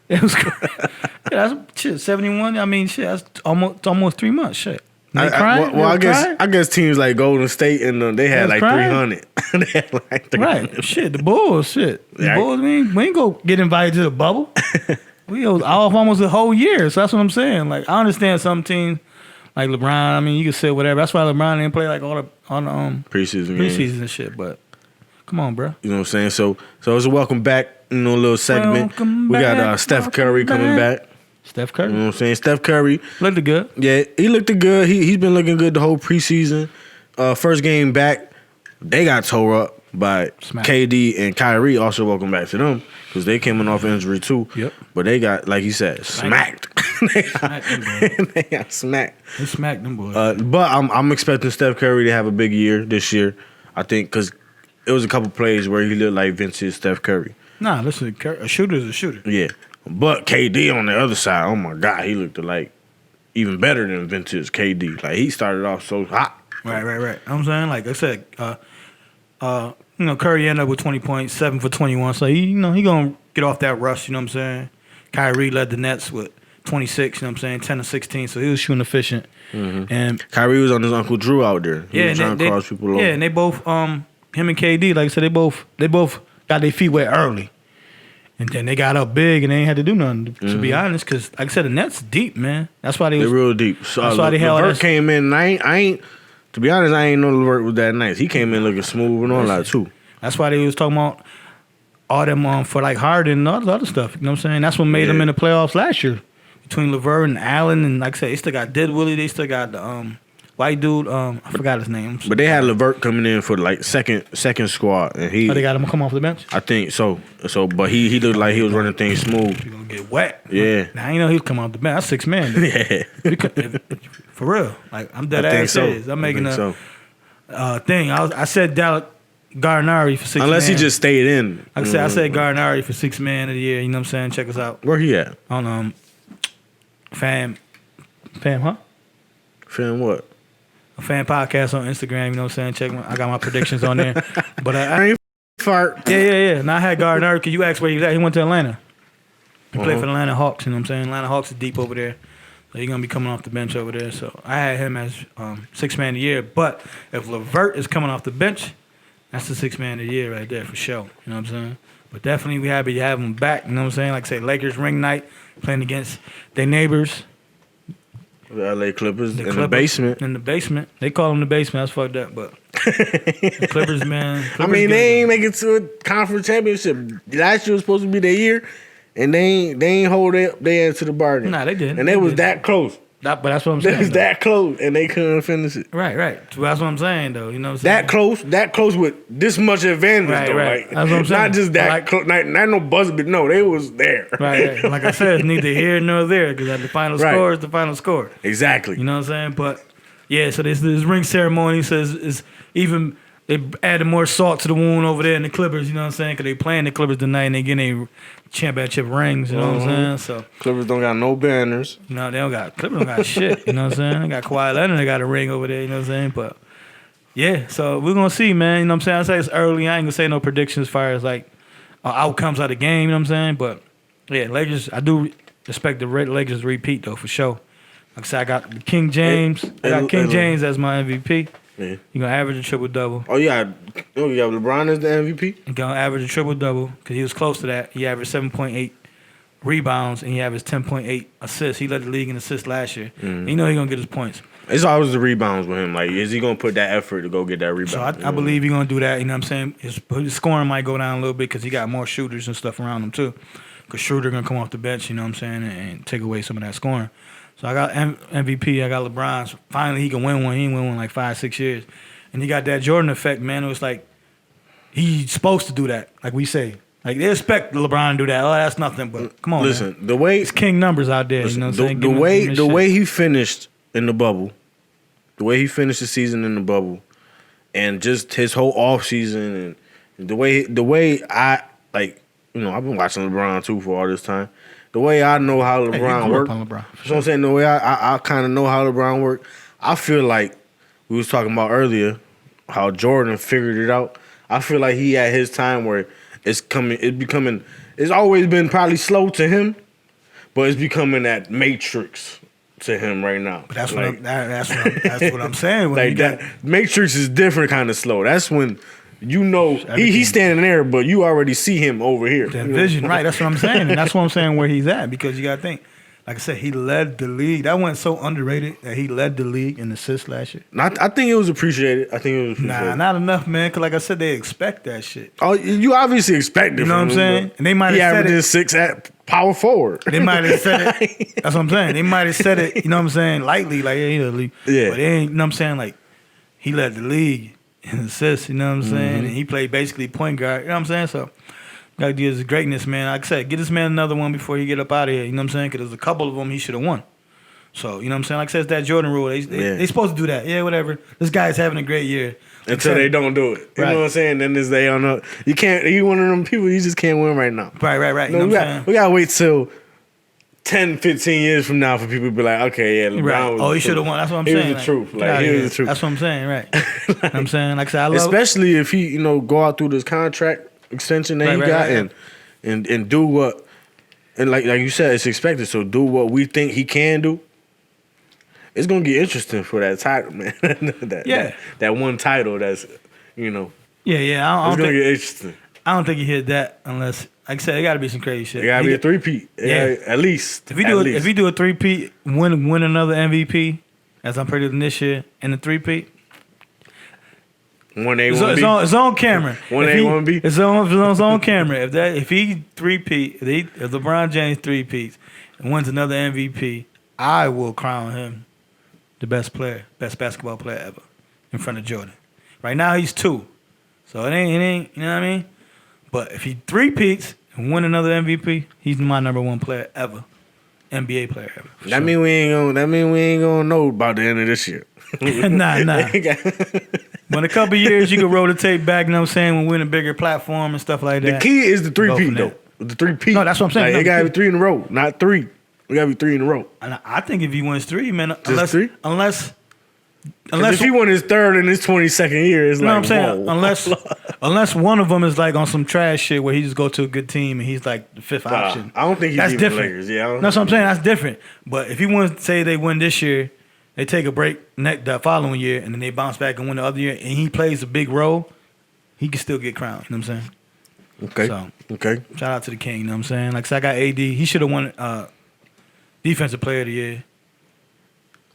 It was crying. Yeah, that's shit. 71. I mean, shit. That's almost 3 months. Shit. They crying? I guess teams like Golden State and they had like 300. They had like 300. Right. Shit. The Bulls. Shit. The Bulls. We ain't go get invited to the bubble. We was off almost a whole year. So that's what I'm saying. Like I understand some teams like LeBron. I mean, you can say whatever. That's why LeBron didn't play like all the preseason and shit. But come on, bro. You know what I'm saying? So it's a welcome back. You know, little segment. We got Steph Curry coming back. Steph Curry. You know what I'm saying? Steph Curry. Looked good. Yeah, he looked good. He's been looking good the whole preseason. First game back, they got tore up by KD and Kyrie. Also welcome back to them because they came off injury too. Yep. But they got, like you said, smacked. They got smacked. They smacked them boys. But I'm expecting Steph Curry to have a big year this year. I think because it was a couple plays where he looked like vintage Steph Curry. Nah, listen, a shooter is a shooter. Yeah. But KD on the other side, oh my God, he looked like even better than vintage KD. Like he started off so hot. Right. I'm saying, like I said, Curry ended up with 20 points, 7 for 21. So he gonna get off that rush. You know what I'm saying? Kyrie led the Nets with 26. You know what I'm saying? 10 to 16. So he was shooting efficient. Mm-hmm. And Kyrie was on his Uncle Drew out there. He was trying to cross people over. Yeah, and they both, him and KD, like I said, they both got their feet wet early. And then they got up big and they ain't had to do nothing, to be honest. Because, like I said, the Nets deep, man. That's why they're real deep. So, that's why they held LeVert came in, and I ain't, to be honest, I ain't know LeVert was that nice. He came in looking smooth and all that, too. That's why they was talking about all them for, like, Harden and all this other stuff. You know what I'm saying? That's what made them in the playoffs last year. Between LeVert and Allen, and like I said, they still got Dead Willie. They still got the white dude. I forgot his name. But they had LeVert coming in for like second squad, and they got him come off the bench. I think so. But he looked like he was running things smooth. He gonna get wet. Yeah. Now you know he was coming off the bench. That's 6 man. Yeah. For real. Like I'm dead ass serious. I'm making a thing. I said Garnari for 6 man. Unless he just stayed in. Like I said Garnari for 6 man of the year. You know what I'm saying? Check us out. Where he at? On Pham, huh? Pham what? A Pham podcast on Instagram. You know what I'm saying? I got my predictions on there. But I ain't fart. Yeah. And I had Garnari because you asked where he was at. He went to Atlanta. He played for the Atlanta Hawks. You know what I'm saying? Atlanta Hawks is deep over there. So he's gonna be coming off the bench over there. So I had him as 6 man of the year. But if LeVert is coming off the bench, that's the 6 man of the year right there for sure. You know what I'm saying? But definitely we happy to have him back. You know what I'm saying? Like I say, Lakers ring night, playing against their neighbors. The LA Clippers in the basement. In the basement. They call them the basement. That's fucked up, but the Clippers, man. I mean, they ain't make it to a conference championship. Last year was supposed to be their year, and they ain't hold their end to the bargain. Nah, they didn't. And they was that close. But that's what I'm saying. It was that close, and they couldn't finish it. Right. So that's what I'm saying, though. You know what I'm saying? That close with this much advantage, though. Right. Like, That's what I'm saying. Not just that Like, close, not no buzzer, but no, they was there. Right. Like I said, it's neither here nor there because the final score is the final score. Exactly. You know what I'm saying? But yeah, so this ring ceremony says is even they added more salt to the wound over there in the Clippers. You know what I'm saying? Because they playing the Clippers tonight and they getting a championship rings. You know what I'm saying? So Clippers don't got no banners. No, Clippers don't got shit. You know what I'm saying? They got Kawhi Leonard. They got a ring over there. You know what I'm saying? But yeah, so we're gonna see, man. You know what I'm saying? I say it's early. I ain't gonna say no predictions as far as like outcomes of the game. You know what I'm saying? But yeah, Lakers. I do expect the Lakers to repeat though for sure. Like I said, I got King James. I got King James as my MVP. Yeah. He gonna average a triple double. Oh yeah, you got LeBron as the MVP. He gonna average a triple double because he was close to that. He averaged 7.8 rebounds and he averaged 10.8 assists. He led the league in assists last year. Mm-hmm. You know he gonna get his points. It's always the rebounds with him. Like, is he gonna put that effort to go get that rebound? So I believe he's gonna do that. You know what I'm saying? His scoring might go down a little bit because he got more shooters and stuff around him too. Because Schroeder gonna come off the bench. You know what I'm saying, and take away some of that scoring. So I got MVP. I got LeBron. Finally, he can win one. He ain't win one in like 5-6 years. And he got that Jordan effect, man. It was like he's supposed to do that, like we say. Like they expect LeBron to do that. Oh, that's nothing. But come on, listen, man. the way it's king numbers out there. Listen, you know what I'm saying? The way he finished in the bubble, the way he finished the season in the bubble, and just his whole off season, and the way I like, you know, I've been watching LeBron too for all this time. The way I know how LeBron works, you know what I'm saying? The way I kind of know how LeBron works, I feel like we was talking about earlier how Jordan figured it out. I feel like he had his time where it's always been probably slow to him, but it's becoming that matrix to him right now. But that's what I'm saying. When like matrix is different kind of slow. That's when you know he's standing there, but you already see him over here. That vision, right? That's what I'm saying, and that's what I'm saying where he's at because you got to think. Like I said, he led the league. That went so underrated that he led the league in assists last year. I think it was appreciated. Nah, not enough, man. Because like I said, they expect that shit. Oh, you obviously expect it. You know what I'm saying? And they might have said it. 6 at power forward. They might have said it. That's what I'm saying. They might have said it. You know what I'm saying? Lightly, like he led the league. Yeah. But they ain't. You know what I'm saying? Like he led the league in assists. You know what I'm saying? And he played basically point guard. You know what I'm saying? So. Got his greatness, man. Like I said, get this man another one before he get up out of here. You know what I'm saying? Because there's a couple of them he should have won. So, you know what I'm saying? Like I said, it's that Jordan rule. They supposed to do that. Yeah, whatever. This guy's having a great year. Until they don't do it. You know what I'm saying? Then this they don't know. You can't, you one of them people, you just can't win right now. Right. No, you know what I'm saying? We got to wait till 10, 15 years from now for people to be like, okay, yeah, LeBron was he should have won. That's what I'm saying. He was the truth. Like, he was the truth. That's what I'm saying, right. You know what I'm saying? Like I said, I love especially if he, go out through this contract extension that he got and do what, and like you said, it's expected. So do what we think he can do. It's gonna get interesting for that title, man. that one title. That's Yeah. It's gonna get interesting. I don't think he hit that unless, like I said, it got to be some crazy shit. It got to be a three-peat. Yeah, at least. If he do a three-peat, win another MVP, as I'm predicting this year, and a three-peat. 1A1B. It's on camera. 1A1B. It's on camera. If he three-peat, if LeBron James three-peats and wins another MVP, I will crown him the best basketball player ever in front of Jordan. Right now he's 2, so it ain't. You know what I mean? But if he three-peats and win another MVP, he's my number 1 player ever, NBA player ever. That mean we ain't gonna know about the end of this year. Nah. But in a couple of years, you can roll the tape back, you know what I'm saying, when we're in a bigger platform and stuff like that. The key is the three-peat, though. The three-peat. No, that's what I'm saying. Like, it got to be 3 in a row, not 3. It got to be 3 in a row. And I think if he wins 3, man, unless if he won his 3rd in his 22nd year, it's you know like, what I'm saying? Unless one of them is like on some trash shit where he just go to a good team and he's like the 5th option. I don't think he's that's even different. Lakers. Yeah, that's what I'm saying. That's different. But if he wins, say they win this year, they take a break the following year, and then they bounce back and win the other year, and he plays a big role, he can still get crowned. You know what I'm saying? Okay. So, okay. Shout out to the king. You know what I'm saying? Like, so I got AD. He should have won Defensive Player of the Year.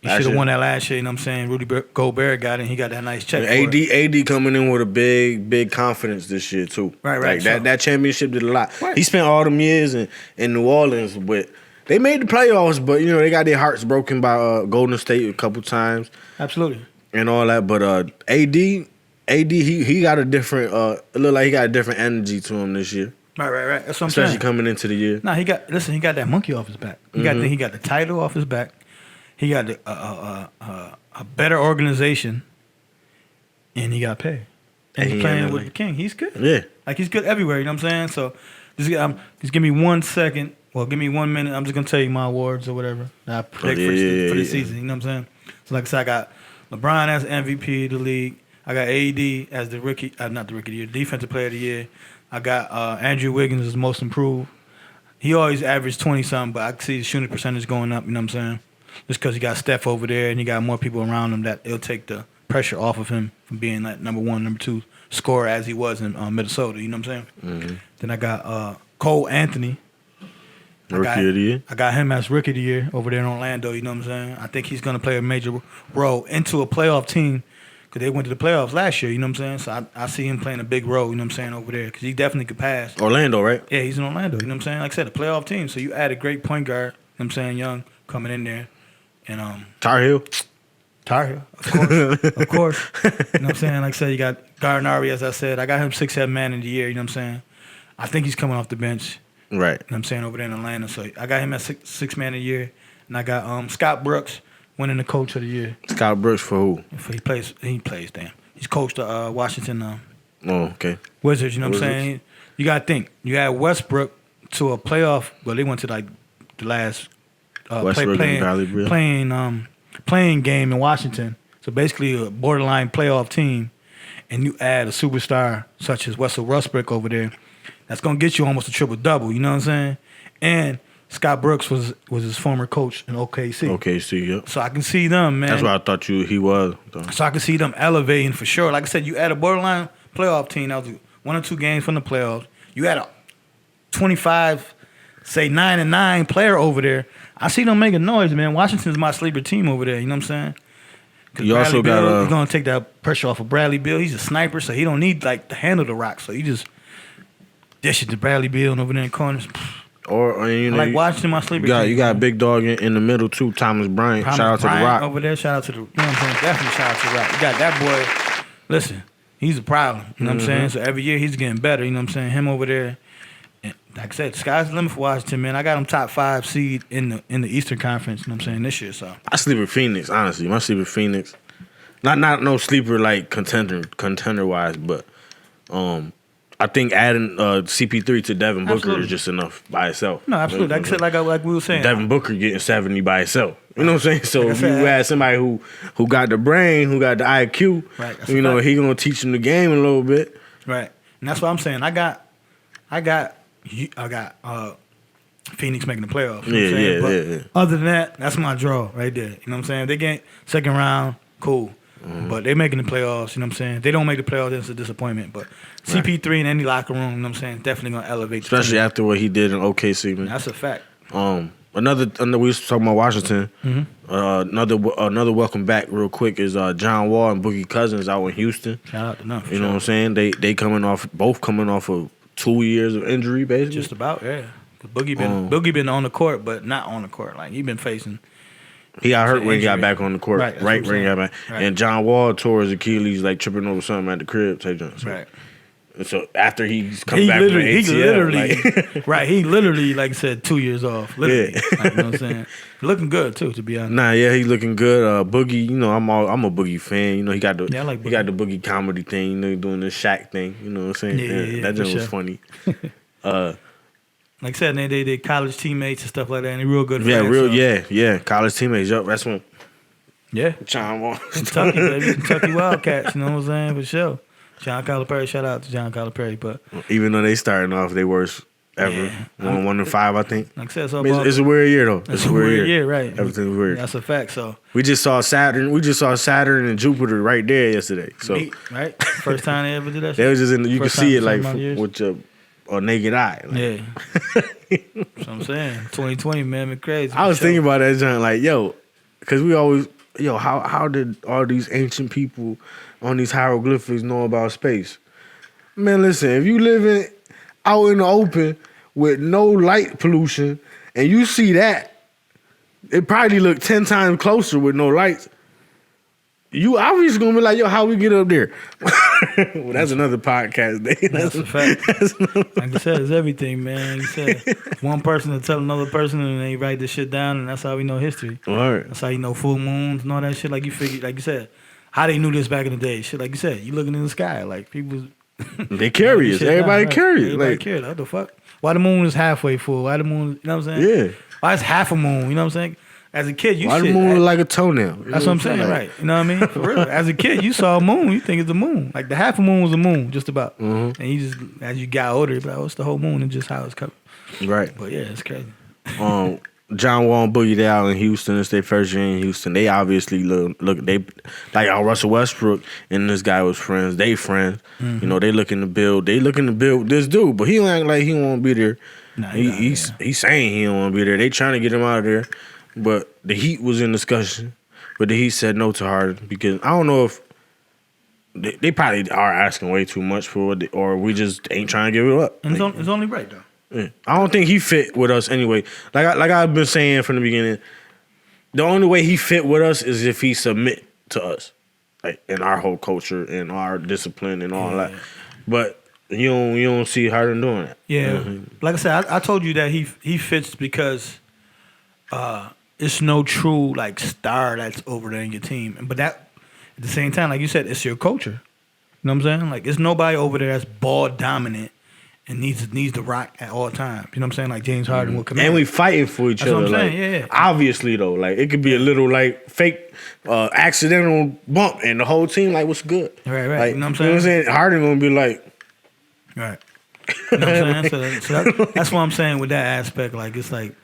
He should have won that last year. You know what I'm saying? Rudy Gobert got it, and he got that nice check. AD coming in with a big confidence this year too. Right. Like that championship did a lot. Right. He spent all them years in New Orleans with They made the playoffs, but they got their hearts broken by Golden State a couple times. Absolutely. And all that, but AD, he got a different. It looked like he got a different energy to him this year. Right. That's what I'm Especially saying. coming into the year. Nah, he got that monkey off his back. He got the title off his back. He got a better organization, and he got paid. And he's playing with the king. He's good. Yeah, like he's good everywhere. You know what I'm saying? So just give me 1 second. Well, give me 1 minute. I'm just gonna tell you my awards or whatever that I predict for the season. You know what I'm saying? So like I said, I got LeBron as MVP of the league. I got AD as the rookie, not the rookie of the year, defensive player of the year. I got Andrew Wiggins as most improved. He always averaged 20-something, but I can see the shooting percentage going up, you know what I'm saying? Just because he got Steph over there and he got more people around him that it'll take the pressure off of him from being like number one, number two scorer as he was in Minnesota, you know what I'm saying? Mm-hmm. Then I got Cole Anthony. Rookie of the year. I got him as rookie of the year over there in Orlando, you know what I'm saying? I think he's going to play a major role into a playoff team because they went to the playoffs last year, you know what I'm saying? So I see him playing a big role, you know what I'm saying, over there because he definitely could pass. Orlando, right? Yeah, he's in Orlando, you know what I'm saying? Like I said, a playoff team. So you add a great point guard, you know what I'm saying, young, coming in there. And Tar Heel, of course. You know what I'm saying? Like I said, you got Garnari, as I said. I got him 6-7 man of the year, you know what I'm saying? I think he's coming off the bench. Right. You know what I'm saying, over there in Atlanta. So I got him at six man of the year. And I got Scott Brooks winning the coach of the year. Scott Brooks for who? He plays, damn. He's coached Washington okay. Wizards, you know what I'm saying? You got to think. You add Westbrook to a playoff. Well, they went to like the last playing game in Washington. So basically a borderline playoff team. And you add a superstar such as Russell Westbrook over there. That's going to get you almost a triple-double, you know what I'm saying? And Scott Brooks was his former coach in OKC. OKC, yep. So I can see them, man. That's what I thought he was. Though. So I can see them elevating for sure. Like I said, you add a borderline playoff team. That was 1 or 2 games from the playoffs. You had a 25, say 9-9 player over there. I see them making noise, man. Washington's my sleeper team over there, you know what I'm saying? You also got he's going to take that pressure off of Bradley Beal. He's a sniper, so he don't need like to handle the rock. So you just dish it to Bradley Beal and over there in the corners. Or I like watching my sleeper team. You got a big dog in the middle too, Thomas Bryant. Shout out to the Rock over there. Shout out to the, you know what I'm saying? Definitely shout out to the Rock. You got that boy. Listen, he's a problem. You know what I'm saying? So every year he's getting better. You know what I'm saying? Him over there. And like I said, the sky's the limit for Washington, man. I got him top 5 seed in the Eastern Conference. You know what I'm saying? This year, so I sleep with Phoenix. Honestly, my sleep with Phoenix. Not no sleeper like contender wise, but I think adding CP3 to Devin Booker is just enough by itself. No, absolutely. Like I said, like we were saying, Devin Booker getting 70 by itself. You know what I'm saying? So like if you add somebody who got the brain, who got the IQ, right, he gonna teach them the game a little bit. Right, and that's what I'm saying. I got Phoenix making the playoffs. You know yeah. Other than that, that's my draw right there. You know what I'm saying? They get second round, cool. Mm-hmm. But they're making the playoffs, you know what I'm saying? They don't make the playoffs, it's a disappointment. But CP3 in any locker room, you know what I'm saying, definitely going to elevate. Especially after what he did in OKC, man. That's a fact. Another we was talking about Washington. Mm-hmm. Another welcome back real quick is John Wall and Boogie Cousins out in Houston. Shout out to them. You know what I'm saying? They both coming off of 2 years of injury, basically. Just about, yeah. Boogie been on the court, but not on the court. Like, he been facing. He got hurt when he got back on the court. Right when he got back. Right. And John Wall tore his Achilles, like tripping over something at the crib. Right. And so after he's come back from ATL, he literally, like I said, 2 years off. Literally. Yeah. Like, you know what I'm saying? Looking good too, to be honest. Nah, yeah, he's looking good. Boogie, I'm a Boogie fan. You know, he got the he got the Boogie comedy thing. You know, doing the Shaq thing. You know what I'm saying? Yeah, that just was funny. Like I said, they college teammates and stuff like that, and they're real good friends. College teammates. Yup, that's one. Yeah. John Wall. Kentucky, baby. Kentucky Wildcats, you know what I'm saying? For sure. John Calipari, shout out to John Calipari. But even though they starting off, they worst ever. 1-5, I think. Like I said, it's a weird year, though. It's a weird year, right. Everything's weird. That's a fact, so. We just saw Saturn and Jupiter right there yesterday. So. Right? First time they ever did that shit. They was just you can see it like with your naked eye. Like. Yeah. That's what I'm saying. 2020, man, been crazy. I was thinking about that, John, like, because we always, how did all these ancient people on these hieroglyphics know about space? Man, listen, if you living out in the open with no light pollution and you see that, it probably look 10 times closer with no lights. You obviously gonna be like, yo, how we get up there? Well, that's another podcast day. That's a fact. Like I said, it's everything, man. Like I said, one person to tell another person, and they write this shit down, and that's how we know history. Right. That's how you know full moons and all that shit. Like you figure, like you said, how they knew this back in the day. Shit, like you said, you looking in the sky, like people. They curious. Everybody curious. Everybody like, curious. What the fuck? Why the moon is halfway full? Why the moon? You know what I'm saying? Yeah. Why it's half a moon? You know what I'm saying? As a kid, why the moon look like a toenail? That's what I'm saying, right? You know what I mean? For real. As a kid, you saw a moon, you think it's the moon. Like the half a moon was a moon, just about. Mm-hmm. And you just, as you got older, you're like, oh, it's the whole moon and just how it's covered. Right. But yeah, it's crazy. John Wall and Boogie, they out in Houston. It's their first year in Houston. They obviously look they like Russell Westbrook and this guy was friends. They friends. Mm-hmm. You know, they looking to build this dude, but he don't act like he won't be there. Nah, he's saying he don't want to be there. They trying to get him out of there. But the Heat was in discussion. But the Heat said no to Harden because I don't know if they probably are asking way too much for it, or we just ain't trying to give it up. And it's only right though. Yeah. I don't think he fit with us anyway. Like I've been saying from the beginning, the only way he fit with us is if he submit to us, like in our whole culture and our discipline and all that. But you don't see Harden doing that. Yeah, like I said, I told you that he fits because it's no true like star that's over there in your team. But that at the same time, like you said, it's your culture. You know what I'm saying? Like it's nobody over there that's ball dominant and needs to rock at all times. You know what I'm saying? Like James Harden will command. And we fighting for each other. That's what I'm like, saying, yeah. Obviously though, like it could be a little like fake accidental bump and the whole team like what's good. Right. Like, you know what I'm saying? You know what I'm saying? Harden gonna be like right. You know what I'm saying? So that's what I'm saying with that aspect. Like it's like,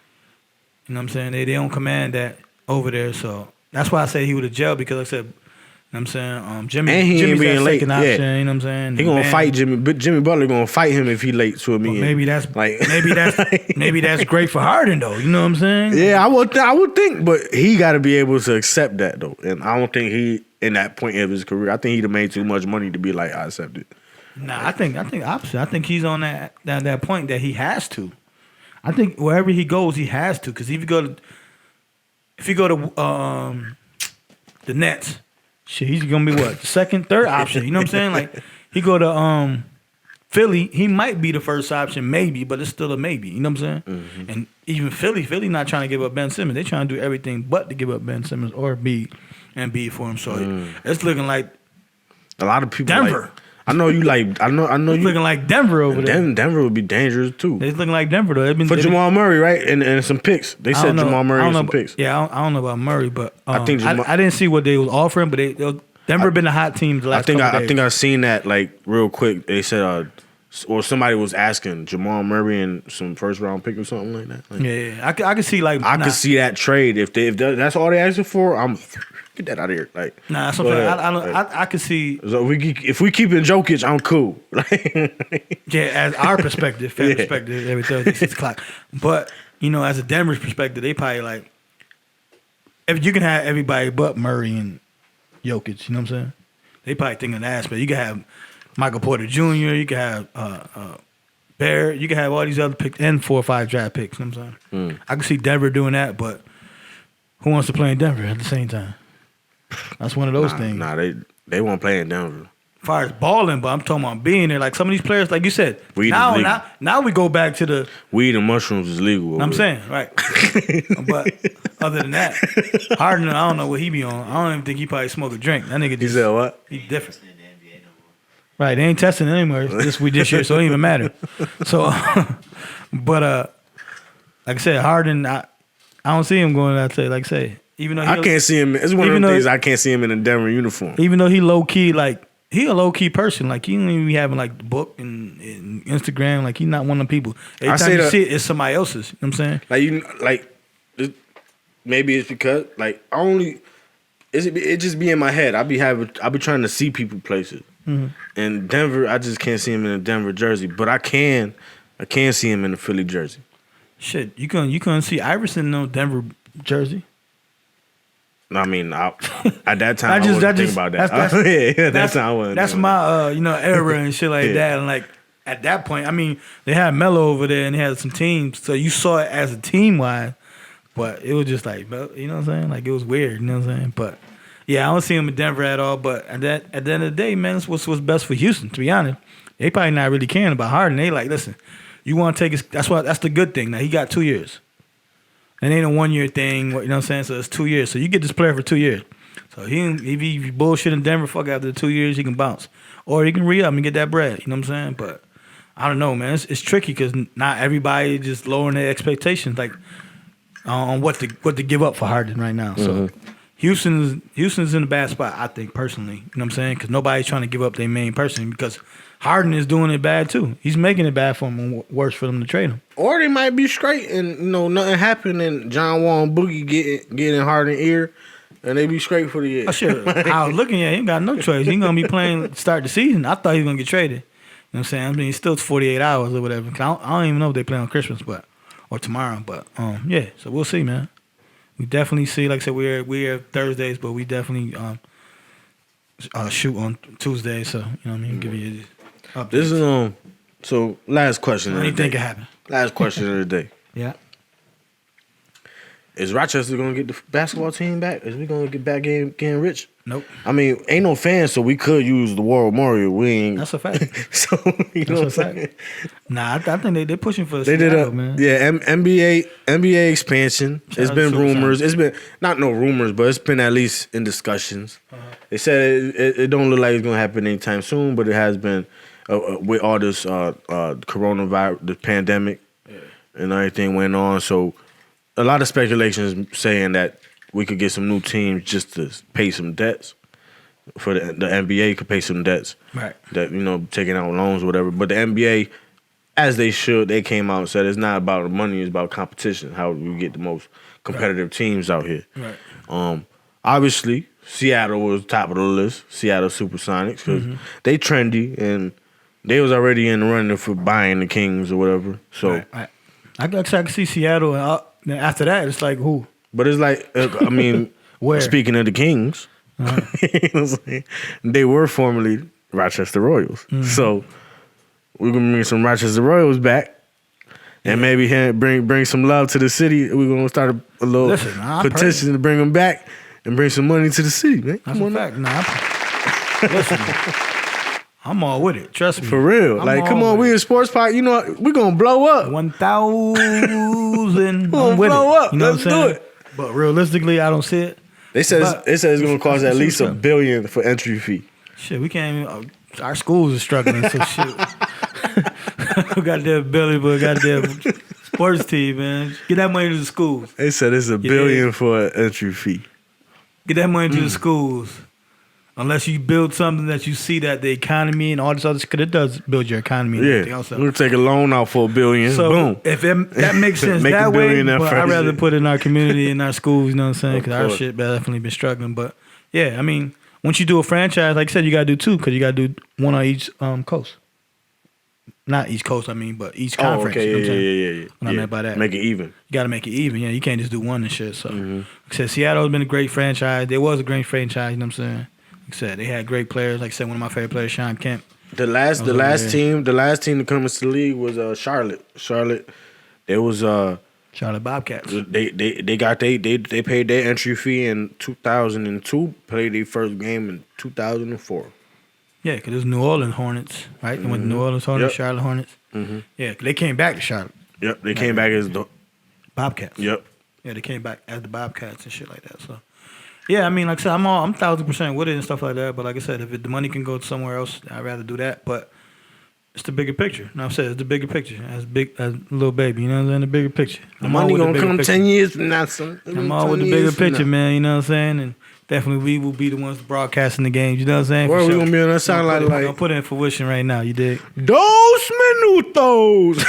you know what I'm saying? They don't command that over there. So that's why I say he would have jailed because like I said, you know what I'm saying? Jimmy's being that late. second option, you know what I'm saying? He gonna fight Jimmy, but Jimmy Butler gonna fight him if he late to a meeting. Maybe that's like maybe that's great for Harden though. You know what I'm saying? Yeah, I would think, but he got to be able to accept that though, and I don't think he in that point of his career. I think he'd have made too much money to be like I accept it. Nah, I think opposite. I think he's on that point that he has to. I think wherever he goes, he has to because if you go to the Nets. Shit, he's gonna be what? The second, third option. You know what I'm saying? Like he go to Philly, he might be the first option, maybe, but it's still a maybe. You know what I'm saying? Mm-hmm. And even Philly not trying to give up Ben Simmons. They trying to do everything but to give up Ben Simmons or B for him. So it's looking like a lot of people Denver. Like, I know you. It's looking like Denver over there. Denver would be dangerous too. It's looking like Denver though. For Jamal Murray, right? And some picks. They said Jamal Murray and some picks. Yeah, I don't know about Murray, but I think I didn't see what they was offering, but Denver been a hot team the last couple days. I think I seen that like real quick. They said or somebody was asking Jamal Murray and some first round pick or something like that. Like, yeah, I could see like I could see that trade if that's all they asking for. I'm get that out of here. Like nah, that's something I could see. So if we keep it Jokic, I'm cool. Yeah, as our perspective, fan perspective, every Thursday 6:00. But you know, as a Denver's perspective, they probably like if you can have everybody but Murray and Jokic. You know what I'm saying? They probably thinking that aspect. You can have Michael Porter Jr. You can have Barrett. You can have all these other picks and 4 or 5 draft picks. You know what I'm saying? I can see Denver doing that, but who wants to play in Denver at the same time? That's one of those things. Nah, they won't play in Denver. As far as balling, but I'm talking about being there. Like some of these players, like you said, now we go back to the weed and mushrooms is legal. I'm saying, right. But other than that, Harden, I don't know what he be on. I don't even think he probably smoke a drink. That nigga just, he said what? He different. Right, they ain't testing it anymore. This year, so it don't even matter. So, but like I said, Harden, I don't see him going out there. Like I say, even though I can't see him. It's one of the things I can't see him in a Denver uniform. Even though he low key, like he a low key person. Like he don't even be having like the book and Instagram. Like he not one of them people. Every time you see it, it's somebody else's. You know what I'm saying? Maybe it's because it just be in my head. I be trying to see people places. Mm-hmm. In Denver, I just can't see him in a Denver jersey, but I can see him in a Philly jersey. Shit, you couldn't see Iverson in no Denver jersey. I mean, at that time, I wasn't thinking about that. That's my era and shit like that. And like, at that point, I mean, they had Melo over there and they had some teams, so you saw it as a team wise, but it was just like, you know what I'm saying? Like it was weird, you know what I'm saying? But yeah, I don't see him in Denver at all. But at the end of the day, man, that's what's best for Houston. To be honest, they probably not really caring about Harden. They like, listen, you want to take his. That's the good thing. Now he got 2 years. It ain't a 1 year thing, you know what I'm saying? So it's 2 years. So you get this player for 2 years. So if he bullshit in Denver, fuck after the 2 years, he can bounce. Or he can re-up and get that bread, you know what I'm saying? But I don't know, man. It's tricky because not everybody just lowering their expectations like on what to give up for Harden right now. So Houston's in a bad spot, I think, personally. You know what I'm saying? Because nobody's trying to give up their main person because Harden is doing it bad too. He's making it bad for him and worse for them to trade him. Or they might be straight and nothing happened and John Wall and Boogie get in Harden's ear and they be straight for the year. Oh shit! I was looking at him. He got no choice. He gonna be playing start the season. I thought he was gonna get traded. You know what I'm saying? I mean, it's still 48 hours or whatever. I don't even know if they play on Christmas, or tomorrow. But yeah. So we'll see, man. We definitely see. Like I said, we're Thursdays, but we definitely shoot on Tuesdays. So you know what I mean. Give you updates. This is So last question. What do you think it happened? Last question of the day. Yeah. Is Rochester gonna get the basketball team back? Is we gonna get back getting rich? Nope. I mean, ain't no fans, so we could use the World Memorial. We ain't. That's a fact. So you know what I'm saying? Nah, I think they're pushing for. They Seattle, did man. Yeah, NBA expansion. It's been rumors. It's been not no rumors, but it's been at least in discussions. They said it don't look like it's gonna happen anytime soon, but it has been with all this coronavirus, the pandemic, and everything went on. So a lot of speculation is saying that we could get some new teams just to pay some debts. For the NBA could pay some debts. Right. That, taking out loans or whatever. But the NBA, as they should, they came out and said it's not about the money, it's about competition. How we get the most competitive teams out here. Right. Obviously, Seattle was top of the list. Seattle Supersonics, because they trendy and they was already in the running for buying the Kings or whatever. So right. I can see Seattle, and after that, it's like who? But it's like, I mean, where? Speaking of the Kings, you know what I'm saying? They were formerly Rochester Royals. So we're going to bring some Rochester Royals back and maybe bring some love to the city. We're going to start a little petition to bring them back and bring some money to the city, man. That's a fact. Listen, I'm all with it. Trust me. For real. Come on, we a sports park. You know, we're going to blow up. 1,000. I'm blow with it. up. You know Let's what I'm saying? do it. But realistically, I don't see it. They said it's going to cost at least $1 billion for entry fee. Shit, we can't even. Our schools are struggling, so shit. We got that Billy, but goddamn sports team, man. Get that money to the schools. They said it's $1 billion for an entry fee. Get that money to the schools. Unless you build something that you see that the economy and all this other shit, because it does build your economy and everything else. We'll take a loan out for $1 billion. So boom. If that makes sense Make that way, but I'd rather shit. put it in our community and our schools, you know what I'm saying? Because our shit definitely been struggling. But yeah, I mean, once you do a franchise, like I said, you got to do two, because you got to do one on each coast. Not each coast, I mean, but each conference. Okay, you know what I'm saying? yeah. What I meant by that. Make it even. You got to make it even. Yeah, you can't just do one and shit. So, like I said, Seattle's been a great franchise. There was a great franchise, you know what I'm saying? Like I said, they had great players. Like I said, one of my favorite players, Sean Kemp. The last team to come into the league was Charlotte. It was Charlotte Bobcats. They paid their entry fee in 2002. Played their first game in 2004. Yeah, because it was New Orleans Hornets, right? They went to New Orleans Hornets, Charlotte Hornets. Yeah, they came back to Charlotte. Yep, they came back as the Bobcats. Yep. Yeah, they came back as the Bobcats and shit like that. So, yeah, I mean, like I said, I'm 1,000% with it and stuff like that. But like I said, if the money can go somewhere else, I'd rather do that. But it's the bigger picture. You know what I'm saying? It's the bigger picture. As little baby, you know what I'm saying? The bigger picture. The money gonna come 10 years from now. I'm all with the bigger picture, man. You know what I'm saying? And definitely we will be the ones broadcasting the games. You know what I'm saying? Where we gonna be on that sound like? I'll put it in fruition right now. You dig? Dos minutos.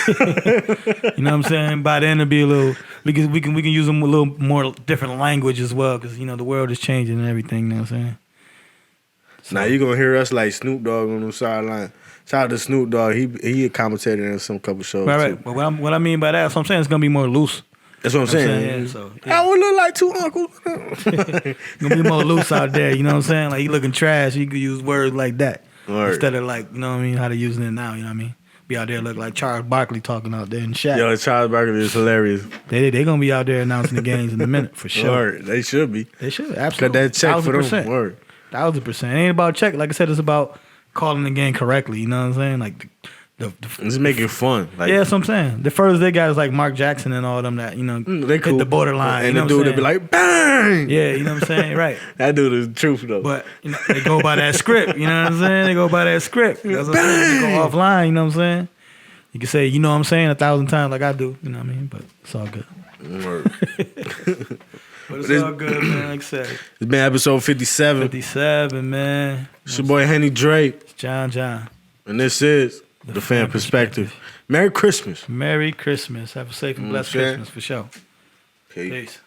You know what I'm saying? By then it'll be a little. We can use them a little more different language as well, because the world is changing and everything. You know what I'm saying? So, now you gonna hear us like Snoop Dogg on the sideline. Shout out to Snoop Dogg. He a commentator in some couple shows. Right. But what I mean by that, so I'm saying it's gonna be more loose. That's what I'm saying. Yeah, so, yeah. I would look like two uncles. Gonna be more loose out there. You know what I'm saying? Like, you looking trash, you could use words like that Word. instead of like, you know what I mean, how they using it now. You know what I mean? be out there looking like Charles Barkley talking out there and Shaq. Yo, Charles Barkley is hilarious. They gonna be out there announcing the games in a minute for sure. Word. They should be. They should absolutely. Got that check for them. 1,000%. Word. 1,000%. It ain't about check. Like I said, it's about calling the game correctly. You know what I'm saying? Like It's making fun. Like, yeah, that's what I'm saying. The furthest they got is like Mark Jackson and all them that, you know, they cool. hit the borderline. And you know the dude would be like, bang! yeah, you know what I'm saying? Right. That dude is the truth, though. But you know, they go by that script. You know what I'm saying? They go by that script. That's what I'm saying. They go offline. You know what I'm saying? You can say, you know what I'm saying, 1,000 times like I do. You know what I mean? But it's all good. Word. But it's all good, man. Like I said. It's been episode 57. 57, man. It's your boy, Henny Drake. It's John. And this is The Pham Perspective. Merry Christmas. Merry Christmas. Have a safe and blessed Christmas for sure. Peace. Peace.